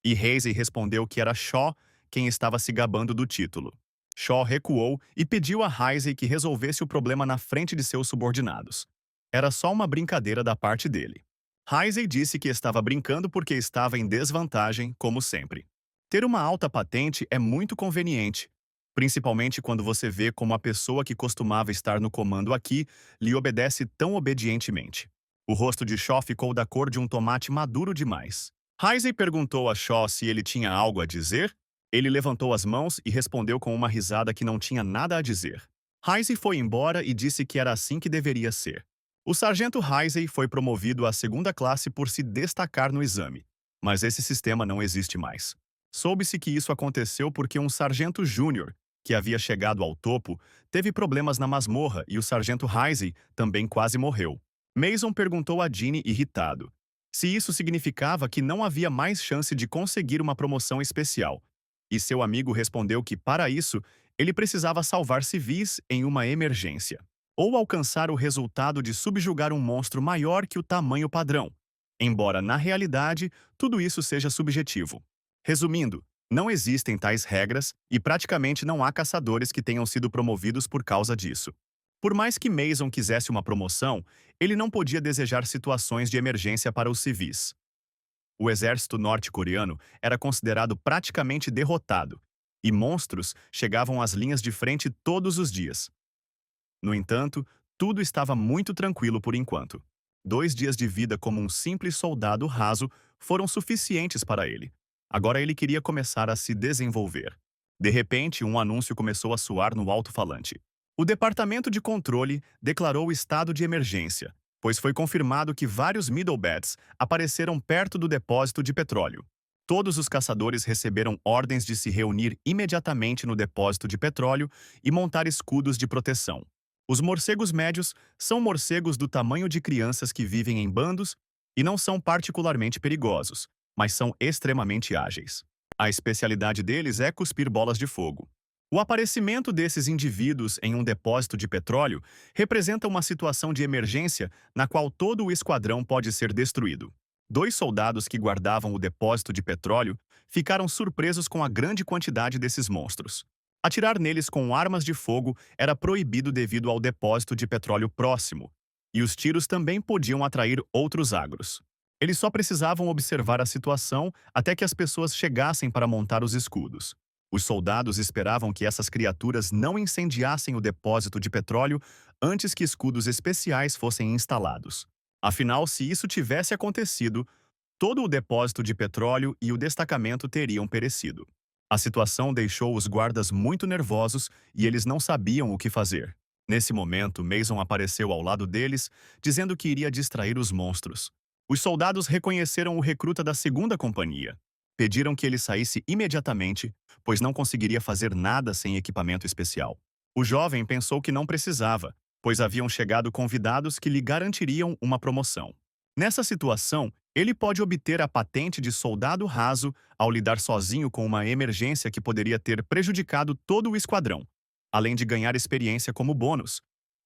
E Heisey respondeu que era Shaw quem estava se gabando do título. Shaw recuou e pediu a Heisey que resolvesse o problema na frente de seus subordinados. Era só uma brincadeira da parte dele. Heisey disse que estava brincando porque estava em desvantagem, como sempre. Ter uma alta patente é muito conveniente, principalmente quando você vê como a pessoa que costumava estar no comando aqui lhe obedece tão obedientemente. O rosto de Shaw ficou da cor de um tomate maduro demais. Heisey perguntou a Shaw se ele tinha algo a dizer. Ele levantou as mãos e respondeu com uma risada que não tinha nada a dizer. Heisey foi embora e disse que era assim que deveria ser. O sargento Heisey foi promovido à segunda classe por se destacar no exame, mas esse sistema não existe mais. Soube-se que isso aconteceu porque um sargento júnior, que havia chegado ao topo, teve problemas na masmorra e o sargento Heisey também quase morreu. Mason perguntou a Ginny irritado se isso significava que não havia mais chance de conseguir uma promoção especial, e seu amigo respondeu que, para isso, ele precisava salvar civis em uma emergência ou alcançar o resultado de subjugar um monstro maior que o tamanho padrão, embora, na realidade, tudo isso seja subjetivo. Resumindo, não existem tais regras e praticamente não há caçadores que tenham sido promovidos por causa disso. Por mais que Mason quisesse uma promoção, ele não podia desejar situações de emergência para os civis. O exército norte-coreano era considerado praticamente derrotado, e monstros chegavam às linhas de frente todos os dias. No entanto, tudo estava muito tranquilo por enquanto. 2 dias de vida como um simples soldado raso foram suficientes para ele. Agora ele queria começar a se desenvolver. De repente, um anúncio começou a soar no alto-falante. O Departamento de Controle declarou estado de emergência, pois foi confirmado que vários Middlebats apareceram perto do depósito de petróleo. Todos os caçadores receberam ordens de se reunir imediatamente no depósito de petróleo e montar escudos de proteção. Os morcegos médios são morcegos do tamanho de crianças que vivem em bandos e não são particularmente perigosos, mas são extremamente ágeis. A especialidade deles é cuspir bolas de fogo. O aparecimento desses indivíduos em um depósito de petróleo representa uma situação de emergência na qual todo o esquadrão pode ser destruído. 2 soldados que guardavam o depósito de petróleo ficaram surpresos com a grande quantidade desses monstros. Atirar neles com armas de fogo era proibido devido ao depósito de petróleo próximo, e os tiros também podiam atrair outros agros. Eles só precisavam observar a situação até que as pessoas chegassem para montar os escudos. Os soldados esperavam que essas criaturas não incendiassem o depósito de petróleo antes que escudos especiais fossem instalados. Afinal, se isso tivesse acontecido, todo o depósito de petróleo e o destacamento teriam perecido. A situação deixou os guardas muito nervosos e eles não sabiam o que fazer. Nesse momento, Mason apareceu ao lado deles, dizendo que iria distrair os monstros. Os soldados reconheceram o recruta da segunda companhia. Pediram que ele saísse imediatamente, pois não conseguiria fazer nada sem equipamento especial. O jovem pensou que não precisava, pois haviam chegado convidados que lhe garantiriam uma promoção. Nessa situação, ele pode obter a patente de soldado raso ao lidar sozinho com uma emergência que poderia ter prejudicado todo o esquadrão, além de ganhar experiência como bônus.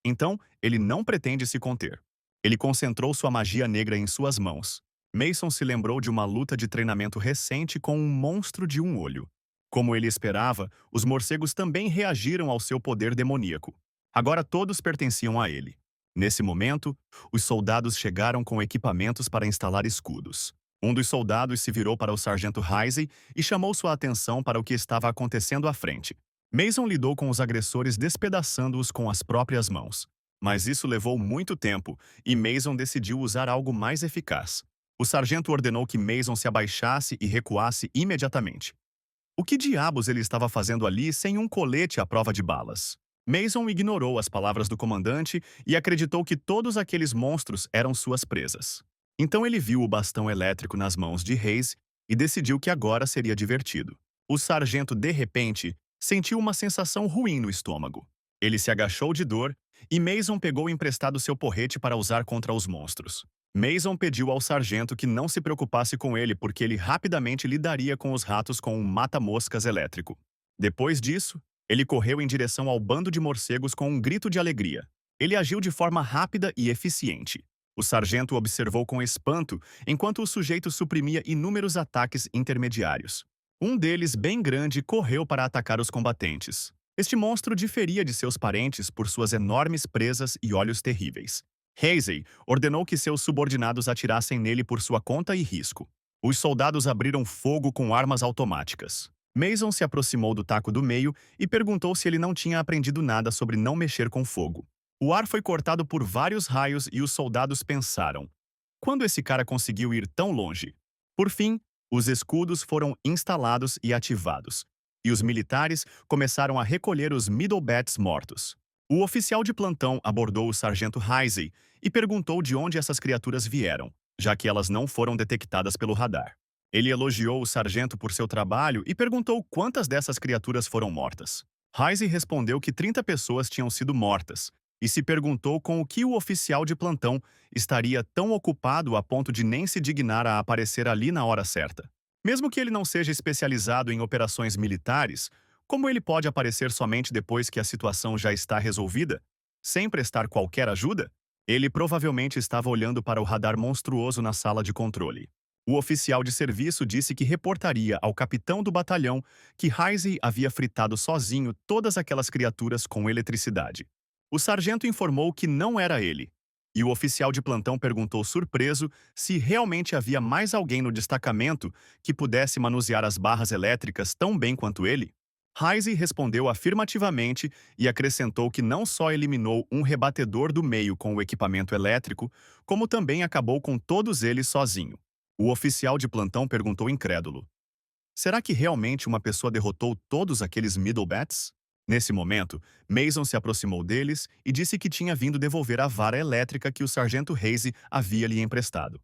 Então, ele não pretende se conter. Ele concentrou sua magia negra em suas mãos. Mason se lembrou de uma luta de treinamento recente com um monstro de um olho. Como ele esperava, os morcegos também reagiram ao seu poder demoníaco. Agora todos pertenciam a ele. Nesse momento, os soldados chegaram com equipamentos para instalar escudos. Um dos soldados se virou para o sargento Heisey e chamou sua atenção para o que estava acontecendo à frente. Mason lidou com os agressores despedaçando-os com as próprias mãos. Mas isso levou muito tempo e Mason decidiu usar algo mais eficaz. O sargento ordenou que Mason se abaixasse e recuasse imediatamente. O que diabos ele estava fazendo ali sem um colete à prova de balas? Mason ignorou as palavras do comandante e acreditou que todos aqueles monstros eram suas presas. Então ele viu o bastão elétrico nas mãos de Hayes e decidiu que agora seria divertido. O sargento, de repente, sentiu uma sensação ruim no estômago. Ele se agachou de dor e Mason pegou emprestado seu porrete para usar contra os monstros. Mason pediu ao sargento que não se preocupasse com ele porque ele rapidamente lidaria com os ratos com um mata-moscas elétrico. Depois disso, ele correu em direção ao bando de morcegos com um grito de alegria. Ele agiu de forma rápida e eficiente. O sargento observou com espanto enquanto o sujeito suprimia inúmeros ataques intermediários. Um deles, bem grande, correu para atacar os combatentes. Este monstro diferia de seus parentes por suas enormes presas e olhos terríveis. Heisey ordenou que seus subordinados atirassem nele por sua conta e risco. Os soldados abriram fogo com armas automáticas. Mason se aproximou do taco do meio e perguntou se ele não tinha aprendido nada sobre não mexer com fogo. O ar foi cortado por vários raios e os soldados pensaram: quando esse cara conseguiu ir tão longe? Por fim, os escudos foram instalados e ativados, e os militares começaram a recolher os Middlebats mortos. O oficial de plantão abordou o sargento Heisey e perguntou de onde essas criaturas vieram, já que elas não foram detectadas pelo radar. Ele elogiou o sargento por seu trabalho e perguntou quantas dessas criaturas foram mortas. Heisey respondeu que 30 pessoas tinham sido mortas e se perguntou com o que o oficial de plantão estaria tão ocupado a ponto de nem se dignar a aparecer ali na hora certa. Mesmo que ele não seja especializado em operações militares, como ele pode aparecer somente depois que a situação já está resolvida, sem prestar qualquer ajuda? Ele provavelmente estava olhando para o radar monstruoso na sala de controle. O oficial de serviço disse que reportaria ao capitão do batalhão que Heisey havia fritado sozinho todas aquelas criaturas com eletricidade. O sargento informou que não era ele, e o oficial de plantão perguntou surpreso se realmente havia mais alguém no destacamento que pudesse manusear as barras elétricas tão bem quanto ele. Heisey respondeu afirmativamente e acrescentou que não só eliminou um rebatedor do meio com o equipamento elétrico, como também acabou com todos eles sozinho. O oficial de plantão perguntou incrédulo: será que realmente uma pessoa derrotou todos aqueles Middlebats? Nesse momento, Mason se aproximou deles e disse que tinha vindo devolver a vara elétrica que o sargento Heisey havia lhe emprestado.